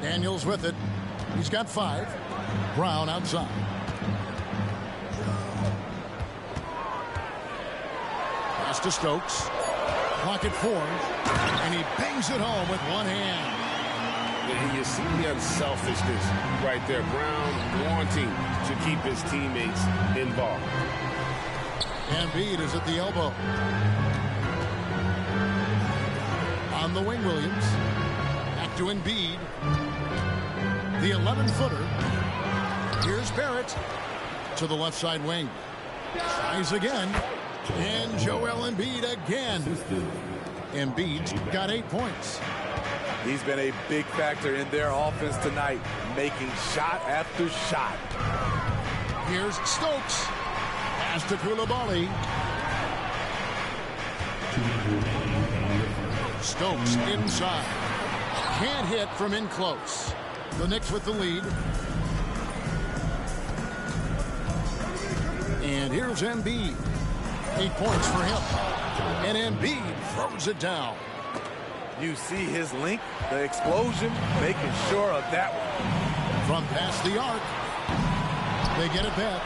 Daniels with it. He's got 5. Brown outside. Pass to Stokes. Pocket 4. And he bangs it home with one hand. And you see the unselfishness right there. Brown wanting to keep his teammates involved. Embiid is at the elbow. On the wing, Williams. Back to Embiid. The 11-footer. Here's Barrett to the left side wing. Tries again. And Joel Embiid again. Embiid's got 8 points. He's been a big factor in their offense tonight, making shot after shot. Here's Stokes. Pass to Koulibaly. Stokes inside. Can't hit from in close. The Knicks with the lead. And here's Embiid. 8 points for him. And Embiid throws it down. You see his length, the explosion, making sure of that one. From past the arc. They get it back.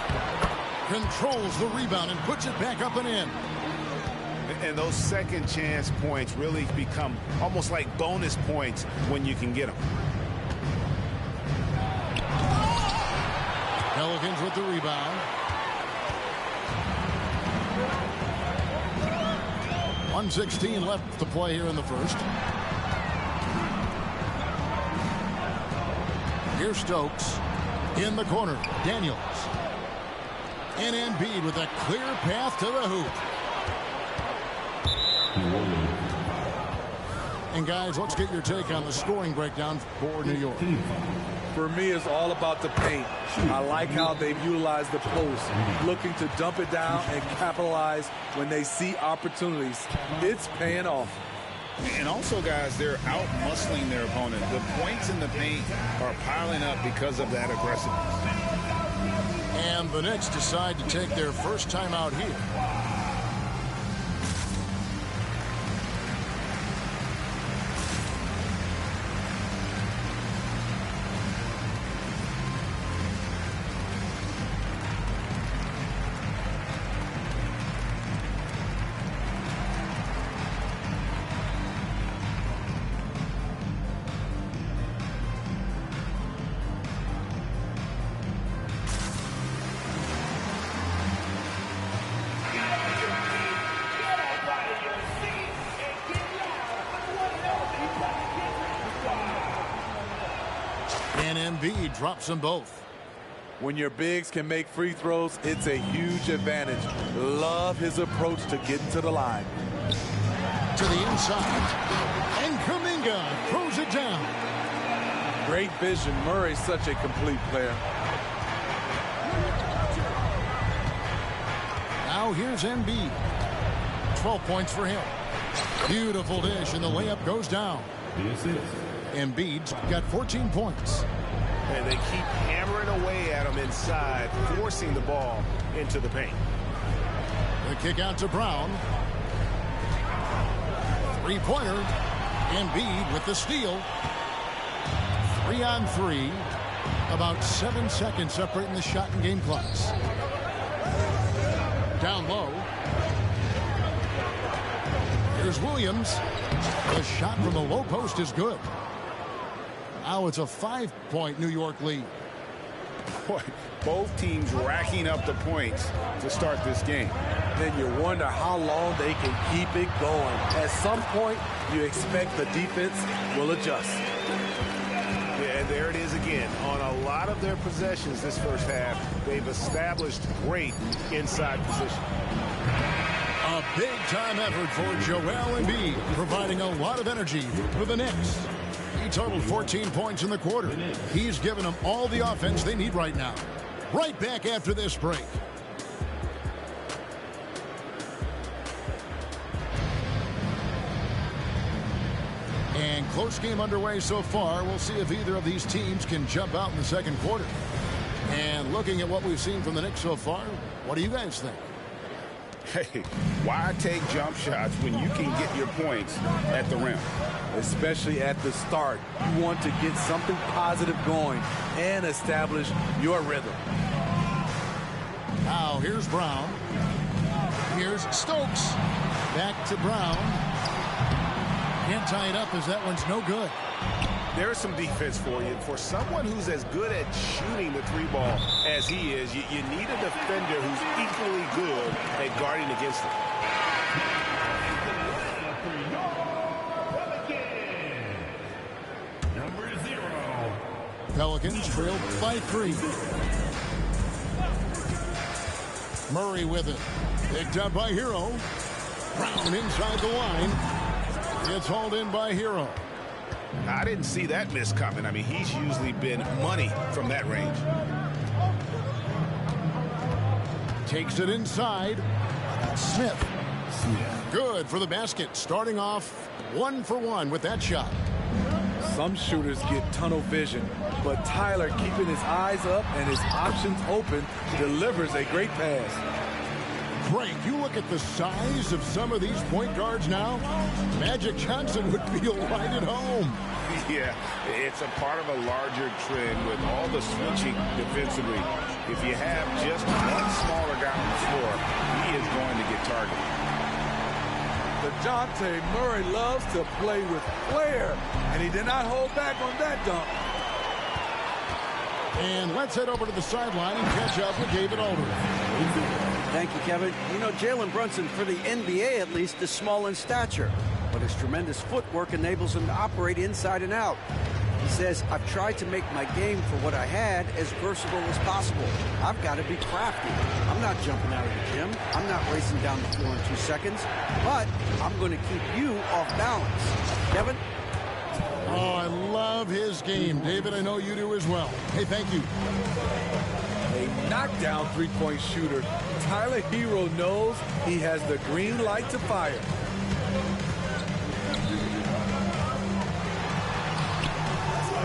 Controls the rebound and puts it back up and in. And those second chance points really become almost like bonus points when you can get them. Pelicans with the rebound. 1:16 left to play here in the first. Here's Stokes in the corner. Daniels. And Embiid with a clear path to the hoop. And guys, let's get your take on the scoring breakdown for New York. For me, it's all about the paint. I like how they've utilized the post, looking to dump it down and capitalize when they see opportunities. It's paying off. And also, guys, they're out-muscling their opponent. The points in the paint are piling up because of that aggressiveness. And the Knicks decide to take their first time out here. And Embiid drops them both. When your bigs can make free throws, it's a huge advantage. Love his approach to getting to the line. To the inside. And Kuminga throws it down. Great vision. Murray's such a complete player. Now here's Embiid. 12 points for him. Beautiful dish, and the layup goes down. Embiid's got 14 points. And they keep hammering away at him inside, forcing the ball into the paint. The kick out to Brown. Three-pointer. Embiid with the steal. 3-on-3. About 7 seconds separating the shot and game clocks. Down low. Here's Williams. The shot from the low post is good. Now it's a 5-point New York lead. Boy, both teams racking up the points to start this game. Then you wonder how long they can keep it going. At some point, you expect the defense will adjust. Yeah, and there it is again. On a lot of their possessions this first half, they've established great inside position. A big-time effort for Joel Embiid, providing a lot of energy for the Knicks. He totaled 14 points in the quarter. He's given them all the offense they need right now. Right back after this break. And close game underway so far. We'll see if either of these teams can jump out in the second quarter. And looking at what we've seen from the Knicks so far, what do you guys think? Hey, why take jump shots when you can get your points at the rim? Especially at the start. You want to get something positive going and establish your rhythm. Now here's Brown. Here's Stokes. Back to Brown. Can't tie it up as that one's no good. There's some defense for you. For someone who's as good at shooting the three ball as he is, you need a defender who's equally good at guarding against it. Number 0. Pelicans trail by 3. Murray with it. Picked up by Hero. Brown inside the line. It's hauled in by Hero. I didn't see that miss coming. I mean, he's usually been money from that range. Takes it inside. Smith. Good for the basket. Starting off 1 for 1 with that shot. Some shooters get tunnel vision, but Tyler, keeping his eyes up and his options open, delivers a great pass. Frank, you look at the size of some of these point guards now. Magic Johnson would feel right at home. Yeah, it's a part of a larger trend with all the switching defensively. If you have just one smaller guy on the floor, he is going to get targeted. DeJounte Murray loves to play with flair, and he did not hold back on that dunk. And let's head over to the sideline and catch up with David Aldridge. Thank you, Kevin. You know, Jalen Brunson, for the NBA at least, is small in stature, but his tremendous footwork enables him to operate inside and out. He says, I've tried to make my game for what I had as versatile as possible. I've got to be crafty. I'm not jumping out of the gym. I'm not racing down the floor in 2 seconds, but I'm going to keep you off balance. Kevin? Oh, I love his game. David, I know you do as well. Hey, thank you. A knockdown three-point shooter. Tyler Hero knows he has the green light to fire.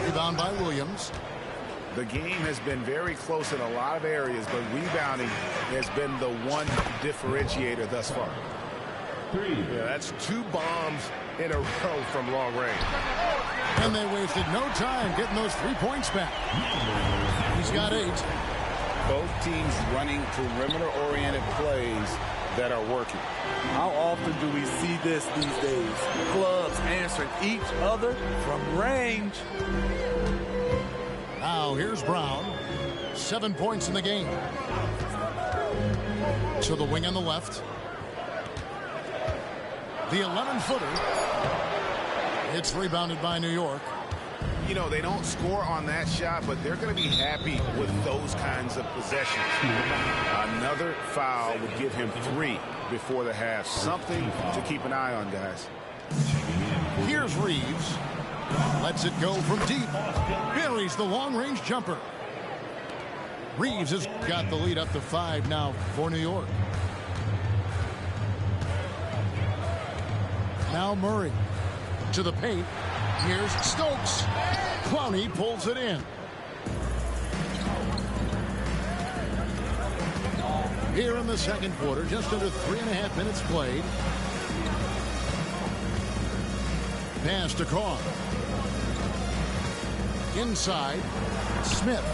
Rebound by Williams. The game has been very close in a lot of areas, but rebounding has been the one differentiator thus far. Yeah, that's 2 bombs in a row from long range. And they wasted no time getting those 3 points back. He's got 8. Both teams running perimeter-oriented plays that are working. How often do we see this these days? Clubs answering each other from range. Now here's Brown. 7 points in the game. To the wing on the left. The 11-footer. It's rebounded by New York. You know, they don't score on that shot, but they're going to be happy with those kinds of possessions. Another foul would give him 3 before the half. Something to keep an eye on, guys. Here's Reeves. Lets it go from deep. Buries the long-range jumper. Reeves has got the lead up to 5 now for New York. Now Murray to the paint. Here's Stokes. Clowney pulls it in. Here in the second quarter, just under 3.5 minutes played. Pass to Carr. Inside, Smith.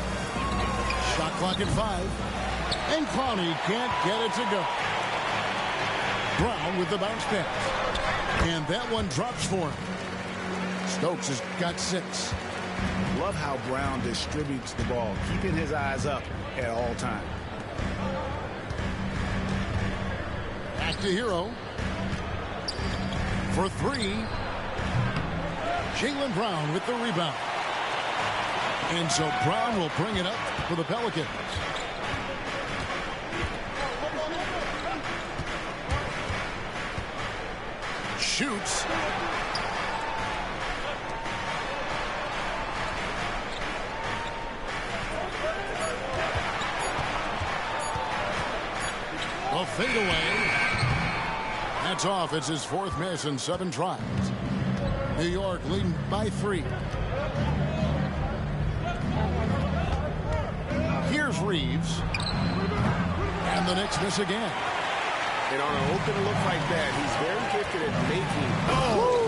Shot clock at 5. And Clowney can't get it to go. Brown with the bounce pass. And that one drops for him. Stokes has got 6. Love how Brown distributes the ball, keeping his eyes up at all times. Back to Hero. For 3. Jaylen Brown with the rebound. And so Brown will bring it up for the Pelicans. Shoots. A fadeaway. That's off. It's his 4th miss in 7 tries. New York leading by 3. Here's Reeves. And the Knicks miss again. And on an open look like that, he's very gifted at making. Oh,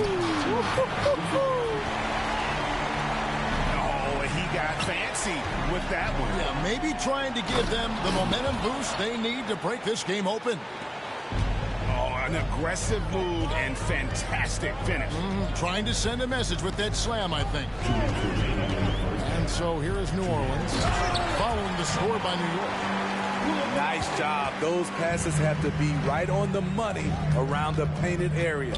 and he got fancy with that one. Yeah, maybe trying to give them the momentum boost they need to break this game open. Oh, an aggressive move and fantastic finish. Trying to send a message with that slam, I think. And so here is New Orleans following the score by New York. Nice job. Those passes have to be right on the money around the painted area.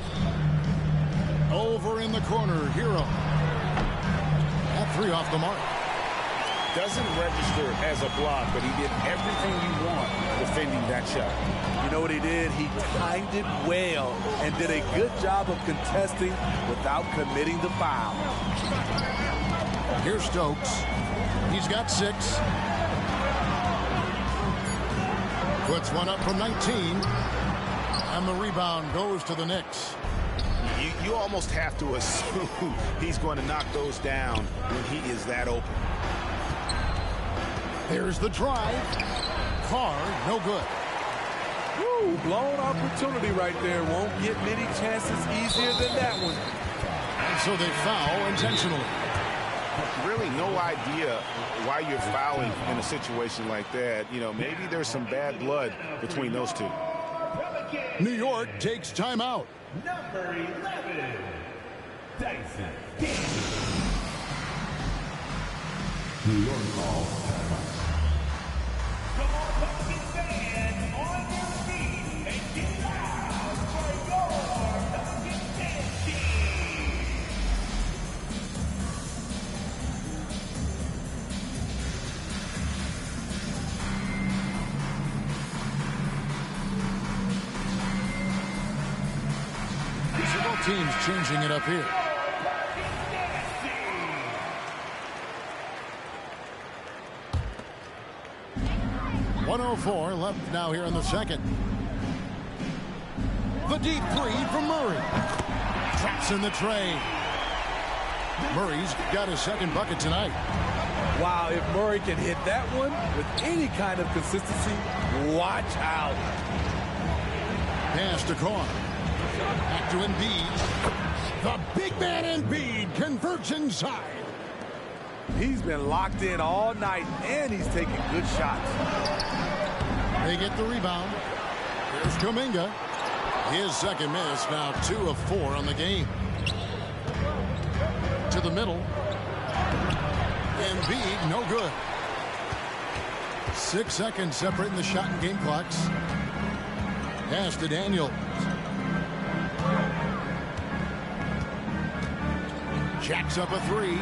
Over in the corner, Hero. That 3 off the mark. Doesn't register as a block, but he did everything you want defending that shot. You know what he did? He timed it well and did a good job of contesting without committing the foul. Here's Stokes. He's got 6. Puts one up from 19. And the rebound goes to the Knicks. You almost have to assume he's going to knock those down when he is that open. There's the drive. Carr, no good. Woo, blown opportunity right there. Won't get many chances easier than that one. And so they foul intentionally. Really no idea why you're fouling in a situation like that. You know, maybe there's some bad blood between those two. New York takes timeout. Number 11, Dyson. New York ball. Come on, Pelicans fans, on your feet and get loud for your Pelicans dance team. Both teams changing it up here. .104 left now here in the second. The deep 3 from Murray. Traps in the tray. Murray's got his 2nd bucket tonight. Wow, if Murray can hit that one with any kind of consistency, watch out. Pass to Carr. Back to Embiid. The big man Embiid converts inside. He's been locked in all night, and he's taking good shots. They get the rebound. Here's Kuminga. His 2nd miss, now 2 of 4 on the game. To the middle. Embiid, no good. 6 seconds separating the shot and game clocks. Pass to Daniels. Jacks up a 3.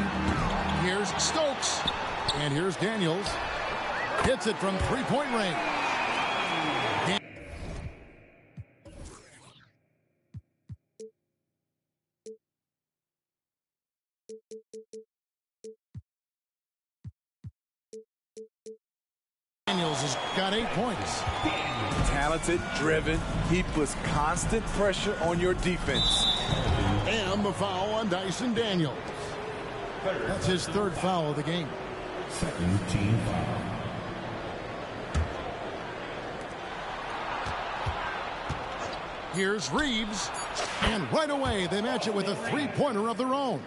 Here's Stokes. And here's Daniels. Hits it from 3-point range. Daniels has got 8 points. Talented, driven. He puts constant pressure on your defense. And the foul on Dyson Daniels. That's his 3rd foul of the game. 2nd team foul. Here's Reeves. And right away, they match it with a 3-pointer of their own.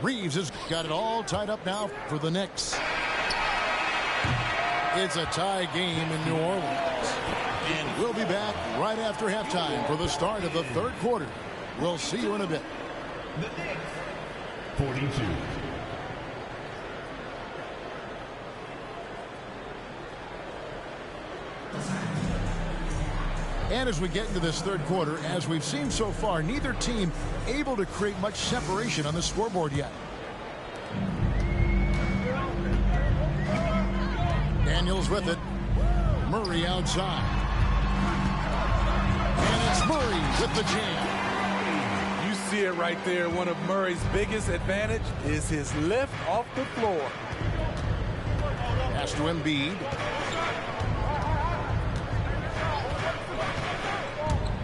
Reeves has got it all tied up now for the Knicks. It's a tie game in New Orleans. And We'll be back right after halftime for the start of the third quarter. We'll see you in a bit. The Knicks, 42. And as we get into this third quarter, as we've seen so far, neither team able to create much separation on the scoreboard yet. Daniels with it. Murray outside. And it's Murray with the jam. You see it right there. One of Murray's biggest advantage is his lift off the floor. Pass to Embiid.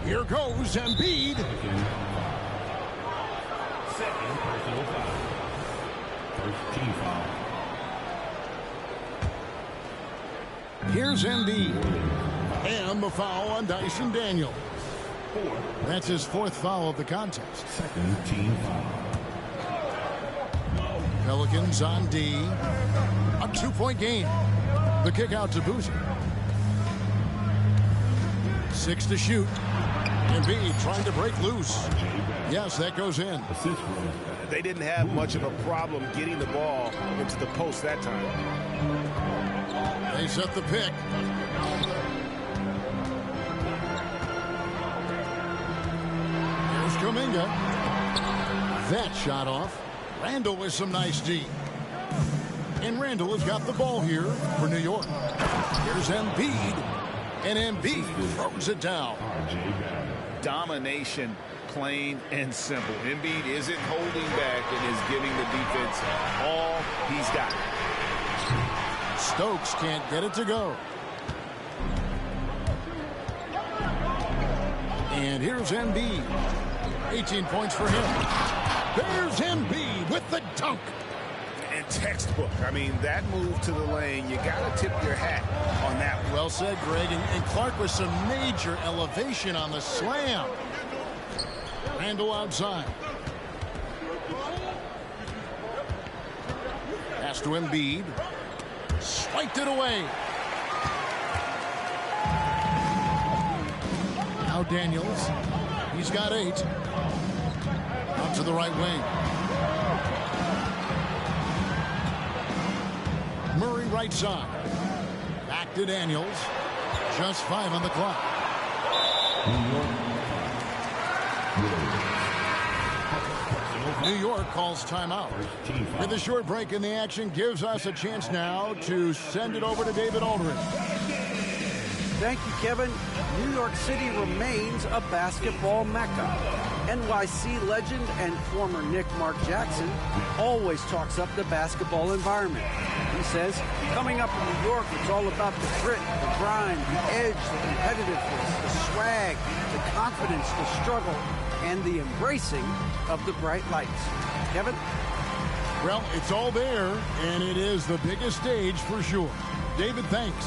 Here goes Embiid. Second personal foul. First team foul. Here's Embiid. And the foul on Dyson Daniels. That's his fourth foul of the contest. Second team foul. Pelicans on D. A 2-point game. The kick out to Boozer. 6 to shoot. Embiid trying to break loose. Yes, that goes in. They didn't have much of a problem getting the ball into the post that time. They set the pick. Here's Kuminga. That shot off. Randall with some nice D. And Randall has got the ball here for New York. Here's Embiid. And Embiid throws it down. Domination, plain and simple. Embiid isn't holding back and is giving the defense all he's got. Stokes can't get it to go. And here's Embiid. 18 points for him. There's Embiid with the dunk. And textbook. I mean, that move to the lane, you got to tip your hat on that one. Well said, Greg. And Clark with some major elevation on the slam. Randall outside. Pass to Embiid. Swiped it away. Now Daniels. He's got 8. Out to the right wing. Murray right side. Back to Daniels. Just 5 on the clock. New York calls timeout. With a short break in the action gives us a chance now to send it over to David Aldridge. Thank you, Kevin. New York City remains a basketball mecca. NYC legend and former Knick Mark Jackson always talks up the basketball environment. He says, coming up in New York, it's all about the grit, the grind, the edge, the competitiveness, the swag, the confidence, the struggle, and the embracing of the bright lights. Kevin? Well, it's all there, and it is the biggest stage for sure. David, thanks.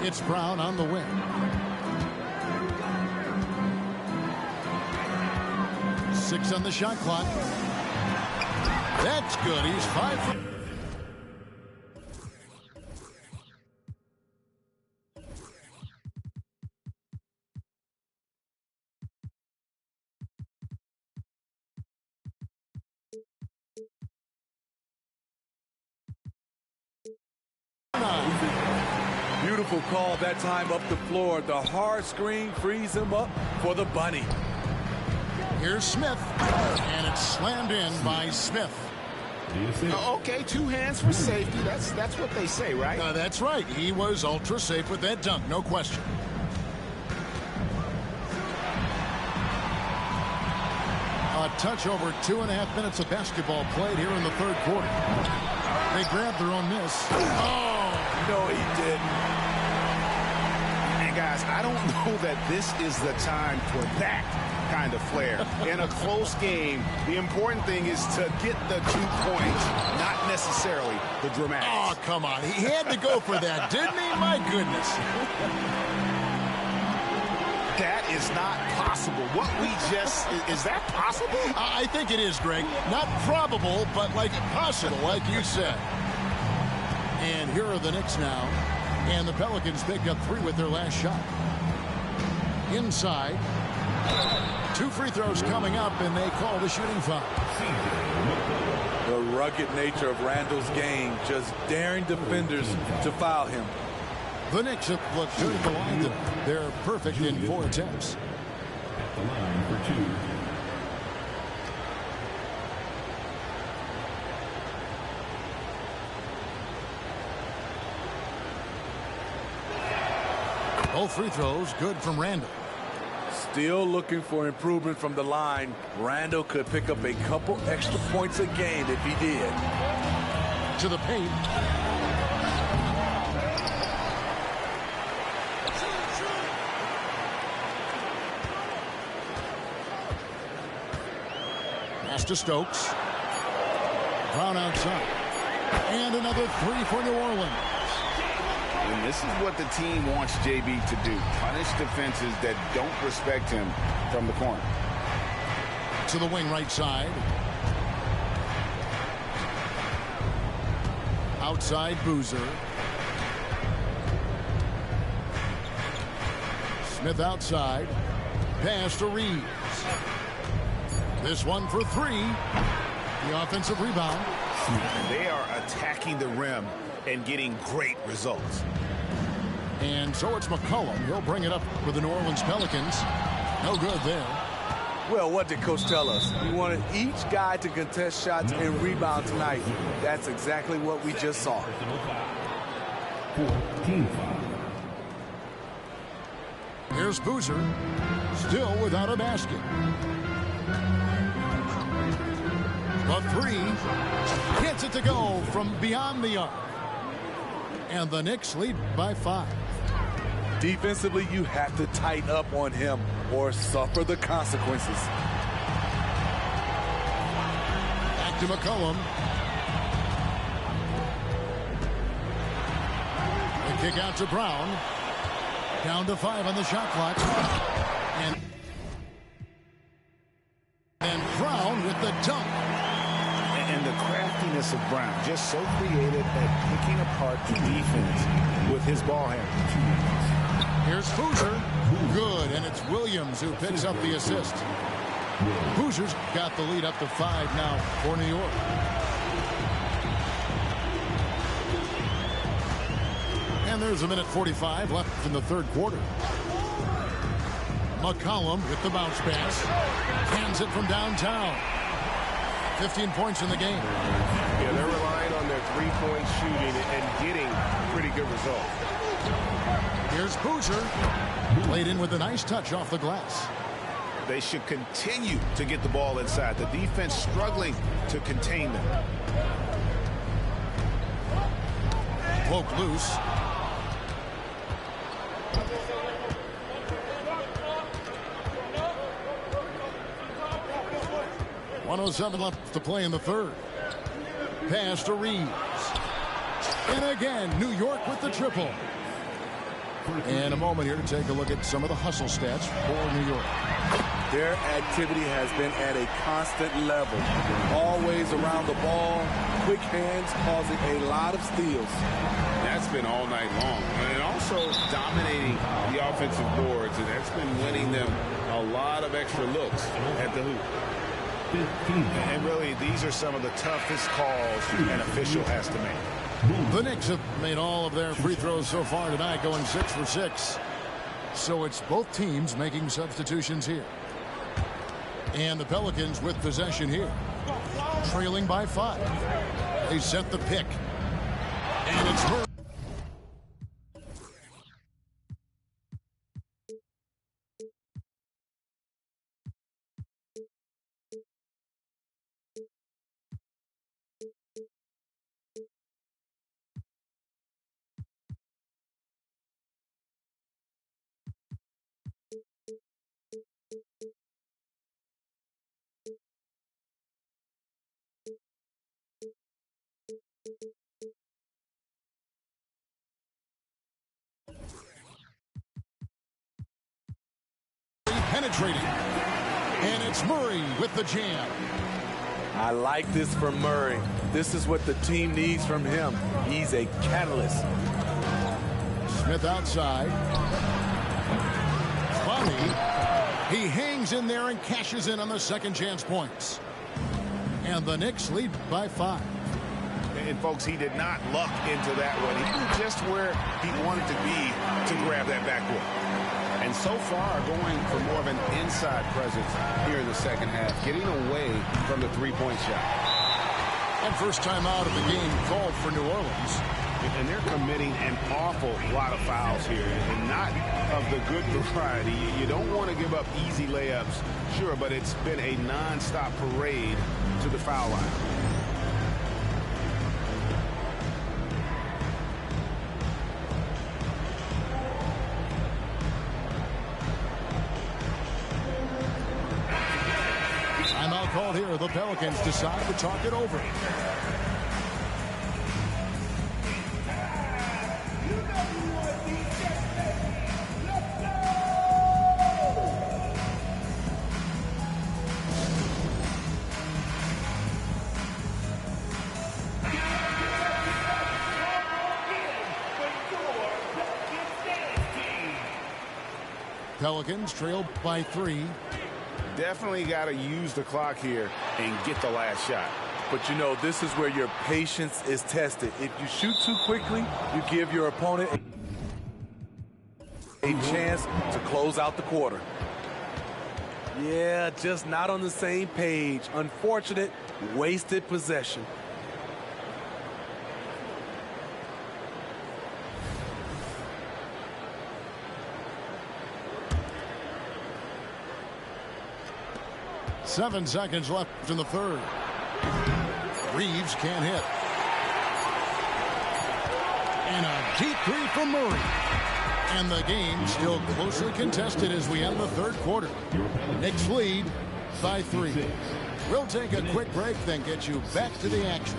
It's Brown on the wing. Six on the shot clock. That's good. He's 5 for... Beautiful call that time up the floor. The hard screen frees him up for the bunny. Here's Smith, and it's slammed in by Smith. Okay, 2 hands for safety. That's what they say, right? That's right. He was ultra safe with that dunk, no question. A touch over 2.5 minutes of basketball played here in the third quarter. They grabbed their own miss. Oh, no, he didn't. And guys, I don't know that this is the time for that kind of flair. In a close game, the important thing is to get the 2 points, not necessarily the dramatics. Oh, come on. He had to go for that, didn't he? My goodness. That is not possible. What we just, is that possible? I think it is, Greg. Not probable, but like possible, like you said. And here are the Knicks now. And the Pelicans pick up 3 with their last shot. Inside. 2 free throws coming up, and they call the shooting foul. The rugged nature of Randall's game, just daring defenders to foul him. The Knicks have looked good at the line tonight. They're perfect in 4 attempts. At the line for 2. Both free throws good from Randall. Still looking for improvement from the line. Randall could pick up a couple extra points a game if he did. To the paint. Pass to Stokes. Brown outside. And another 3 for New Orleans. And this is what the team wants JB to do. Punish defenses that don't respect him from the corner. To the wing right side. Outside Boozer. Smith outside. Pass to Reeves. This one for 3. The offensive rebound. They are attacking the rim and getting great results. And so it's McCollum. He'll bring it up for the New Orleans Pelicans. No good there. Well, what did Coach tell us? He wanted each guy to contest shots and rebound tonight. That's exactly what we just saw. 14 foul. Here's Boozer. Still without a basket. The 3 gets it to go from beyond the arc. And the Knicks lead by 5. Defensively, you have to tighten up on him or suffer the consequences. Back to McCollum. The kick out to Brown. Down to 5 on the shot clock. And Brown with the dunk. And the craftiness of Brown, just so creative at picking apart the defense with his ball handling. Here's Boozer. Good, and it's Williams who picks up the assist. Boozer's got the lead up to 5 now for New York. And there's a minute 45 left in the third quarter. McCollum with the bounce pass. Hands it from downtown. 15 points in the game. Yeah, they're relying on their 3-point shooting and getting pretty good results. Here's Boozer. Played in with a nice touch off the glass. They should continue to get the ball inside. The defense struggling to contain them. Poked loose. .107 left to play in the third. Pass to Reeves. And again, New York with the triple. And a moment here to take a look at some of the hustle stats for New York. Their activity has been at a constant level. Always around the ball, quick hands causing a lot of steals. That's been all night long. And also dominating the offensive boards, and that's been winning them a lot of extra looks at the hoop. And really, these are some of the toughest calls an official has to make. The Knicks have made all of their free throws so far tonight, going 6 for 6. So it's both teams making substitutions here. And the Pelicans with possession here. trailing by 5. They set the pick. And it's Murray. Penetrating. And it's Murray with the jam. I like this from Murray. This is what the team needs from him. He's a catalyst. Smith outside. Bonnie. He hangs in there and cashes in on the second chance points. And the Knicks lead by 5. And, folks, he did not luck into that one. He knew just where he wanted to be to grab that backboard. And so far, going for more of an inside presence here in the second half, getting away from the three-point shot. And first time out of the game called for New Orleans. And they're committing an awful lot of fouls here, and not of the good variety. You don't want to give up easy layups, sure, but it's been a nonstop parade to the foul line. Timeout called here. The Pelicans decide to talk it over. Pelicans trail by 3. Definitely got to use the clock here and get the last shot. But, you know, this is where your patience is tested. If you shoot too quickly, you give your opponent a chance to close out the quarter. Yeah, just not on the same page. Unfortunate, wasted possession. Seven seconds left in the third. Reeves can't hit. And a deep three from Murray. And the game still closely contested as we end the third quarter. Knicks lead by 3. We'll take a quick break, then get you back to the action.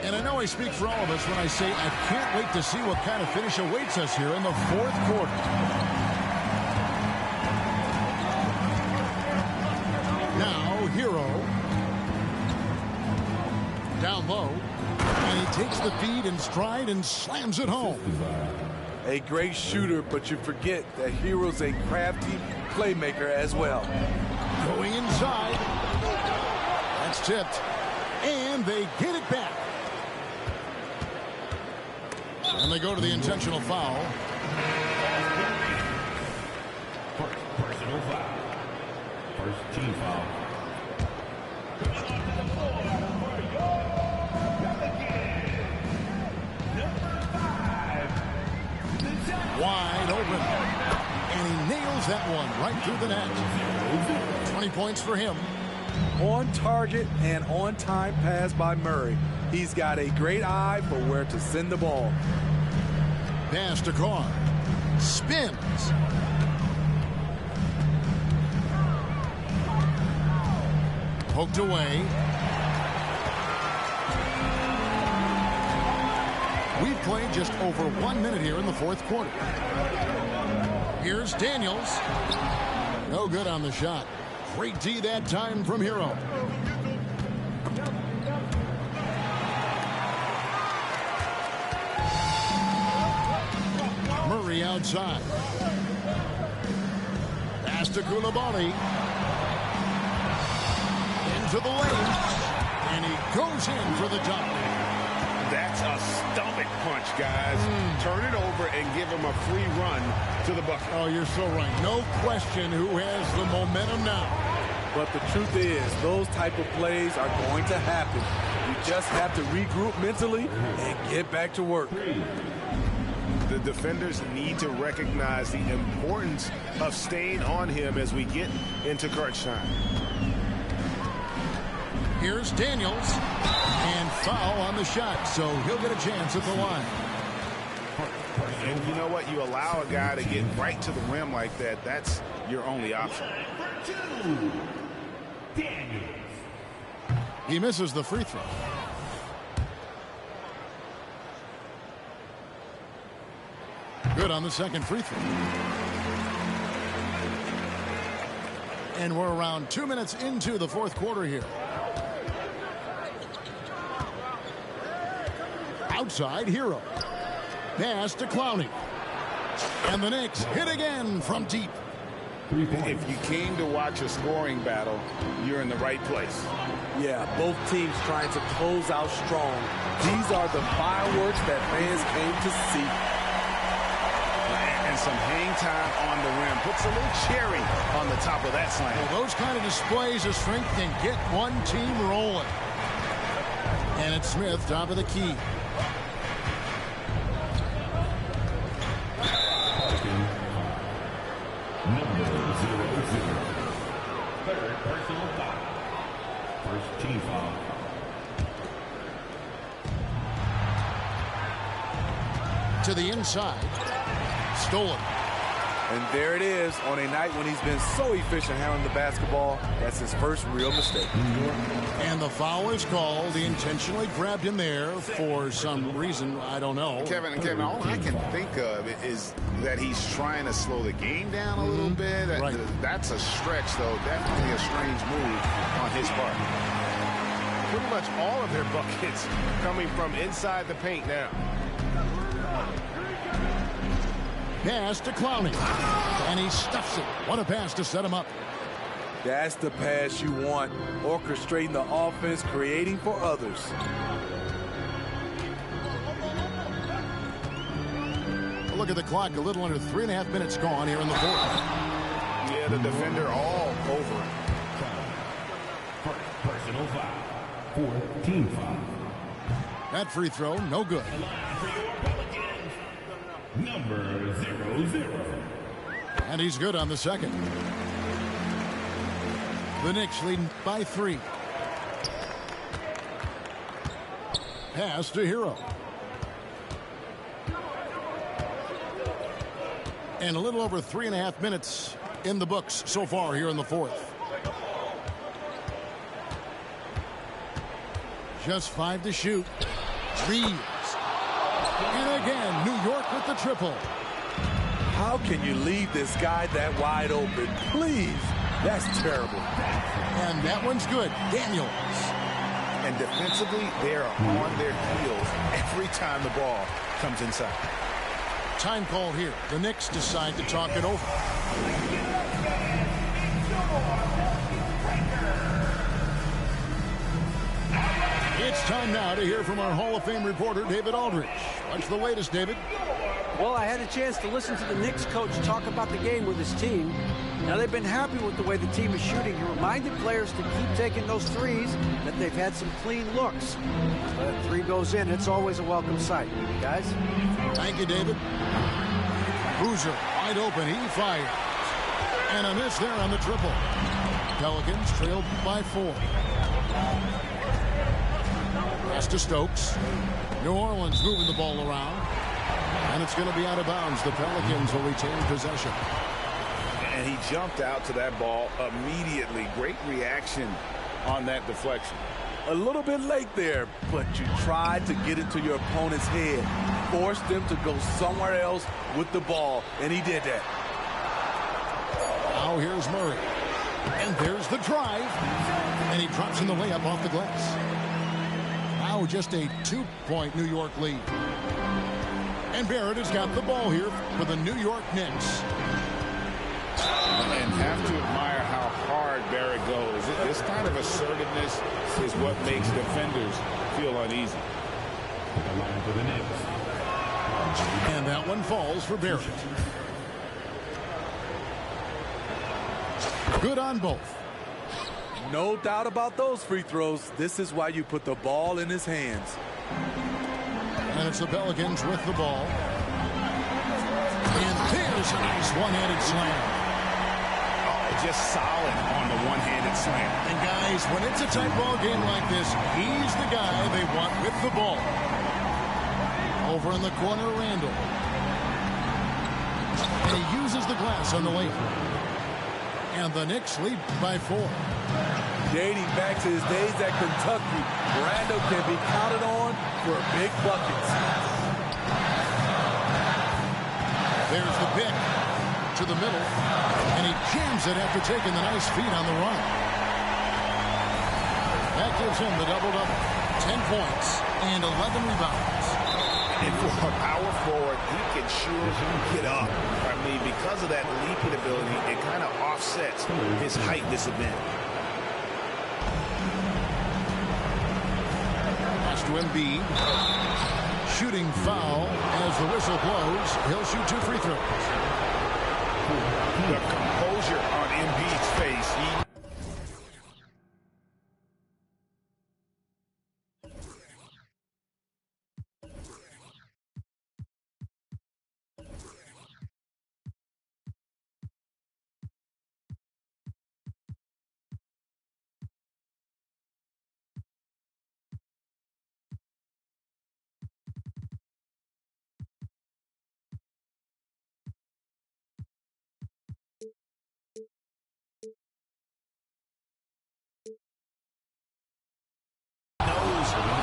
And I know I speak for all of us when I say I can't wait to see what kind of finish awaits us here in the fourth quarter. Now, Hero. Down low. And he takes the feed in stride and slams it home. A great shooter, but you forget that Hero's a crafty playmaker as well. Going inside. That's tipped. And they get it back. And they go to the intentional foul. Personal foul. First team foul. Wide open. And he nails that one right through the net. 20 points for him. On target and on time pass by Murray. He's got a great eye for where to send the ball. Pass to Carr. Spins. Poked away. We've played just over 1 minute here in the fourth quarter. Here's Daniels. No good on the shot. Great D that time from Hero. Murray outside. to Koulibaly. Into the lane. And he goes in for the dunk. That's a stomach punch, guys. Turn it over and give him a free run to the bucket. Oh, you're so right. No question who has the momentum now. But the truth is, those type of plays are going to happen. You just have to regroup mentally and get back to work. The defenders need to recognize the importance of staying on him as we get into crunch time. Here's Daniels. And foul on the shot, so he'll get a chance at the line. And you know what? You allow a guy to get right to the rim like that, that's your only option. He misses the free throw. Good on the second free throw. And we're around 2 minutes into the fourth quarter here. Outside, Hero. Pass to Clowney. And the Knicks hit again from deep. If you came to watch a scoring battle, you're in the right place. Yeah, both teams trying to close out strong. These are the fireworks that fans came to see. And some hang time on the rim. Puts a little cherry on the top of that slam. Well, those kind of displays of strength can get one team rolling. And it's Smith, top of the key. Number 0-0. Third personal foul. First team foul. To the inside. Stolen. And there it is on a night when he's been so efficient handling the basketball. That's his first real mistake. And the foul is called. He intentionally grabbed him there for some reason. I don't know. Kevin, all I can think of is that he's trying to slow the game down a little bit. Right. That's a stretch, though. Definitely a strange move on his part. Pretty much all of their buckets coming from inside the paint now. Pass to Clowney. And he stuffs it. What a pass to set him up. That's the pass you want. Orchestrating the offense, creating for others. Look at the clock. A little under 3.5 minutes gone here in the fourth. Yeah, the defender all over it. First personal foul. Fourth team foul. That free throw, no good. Number 0-0. And he's good on the second. The Knicks leading by 3. Pass to Hero. And a little over 3.5 minutes in the books so far here in the fourth. Just 5 to shoot. Reeves. And again, New York with the triple. How can you leave this guy that wide open? Please. That's terrible. And that one's good. Daniels. And defensively, they are on their heels every time the ball comes inside. Time call here. The Knicks decide to talk it over. It's time now to hear from our Hall of Fame reporter, David Aldridge. What's the latest, David? Well, I had a chance to listen to the Knicks coach talk about the game with his team. Now, they've been happy with the way the team is shooting. He reminded players to keep taking those threes, that they've had some clean looks. When a three goes in, it's always a welcome sight. Guys? Thank you, David. Boozer wide open. He fires. And a miss there on the triple. Pelicans trailed by 4. Pass to Stokes. New Orleans moving the ball around. And it's going to be out of bounds. The Pelicans will retain possession. And he jumped out to that ball immediately. Great reaction on that deflection. A little bit late there, but you tried to get into your opponent's head. Forced them to go somewhere else with the ball, and he did that. Now here's Murray. And there's the drive. And he drops in the layup off the glass. Now just a 2-point New York lead. And Barrett has got the ball here for the New York Knicks. And have to admire how hard Barrett goes. This kind of assertiveness is what makes defenders feel uneasy. The line for the Knicks. And that one falls for Barrett. Good on both. No doubt about those free throws. This is why you put the ball in his hands. And it's the Pelicans with the ball. And there's a nice one-handed slam. Oh, just solid on the one-handed slam. And guys, when it's a tight ball game like this, he's the guy they want with the ball. Over in the corner, Randall. And he uses the glass on the lane. And the Knicks lead by 4. Dating back to his days at Kentucky, Randall can be counted on for big buckets. There's the pick to the middle. And he jams it after taking the nice feed on the run. That gives him the double-double. 10 points and 11 rebounds. And for a power forward, he can sure get up. I mean, because of that leaping ability, it kind of offsets his height disadvantage. Pass to Embiid. Shooting foul as the whistle blows. He'll shoot 2 free throws. The composure on Embiid's face.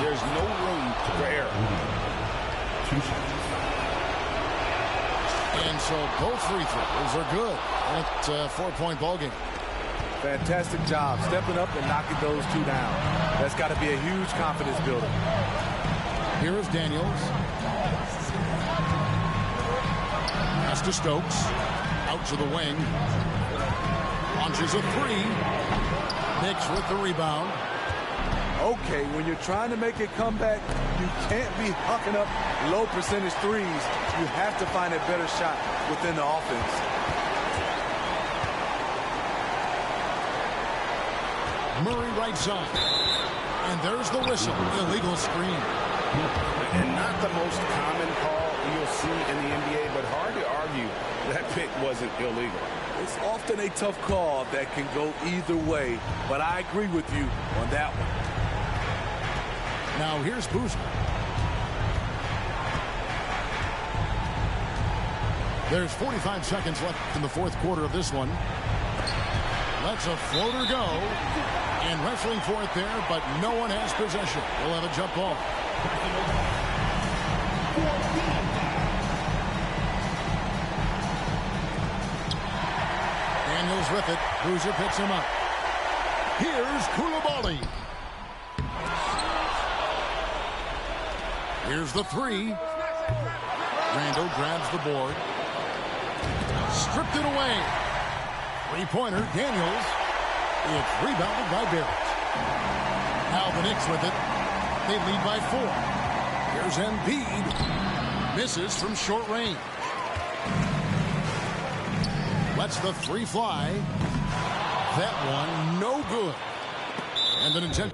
There's no room for error. And so both free throws are good. It's a 4-point ball game. Fantastic job stepping up and knocking those 2 down. That's got to be a huge confidence builder. Here is Daniels. Pass to Stokes. Out to the wing. Launches a 3. Knicks with the rebound. Okay, when you're trying to make a comeback, you can't be hucking up low percentage threes. You have to find a better shot within the offense. Murray right side. And there's the whistle. Illegal screen. And not the most common call you'll see in the NBA, but hard to argue that pick wasn't illegal. It's often a tough call that can go either way, but I agree with you on that one. Now here's Boozer. There's 45 seconds left in the 4th quarter of this one. Lets a floater go. And wrestling for it there, but no one has possession. We'll have a jump ball. Daniels with it. Boozer picks him up. Here's Coulibaly. Here's the 3. Randall grabs the board. Stripped it away. 3-pointer, Daniels. It's rebounded by Barrett. Now the Knicks with it. They lead by 4. Here's Embiid. Misses from short range. Lets the 3 fly. That one no good. And an intent.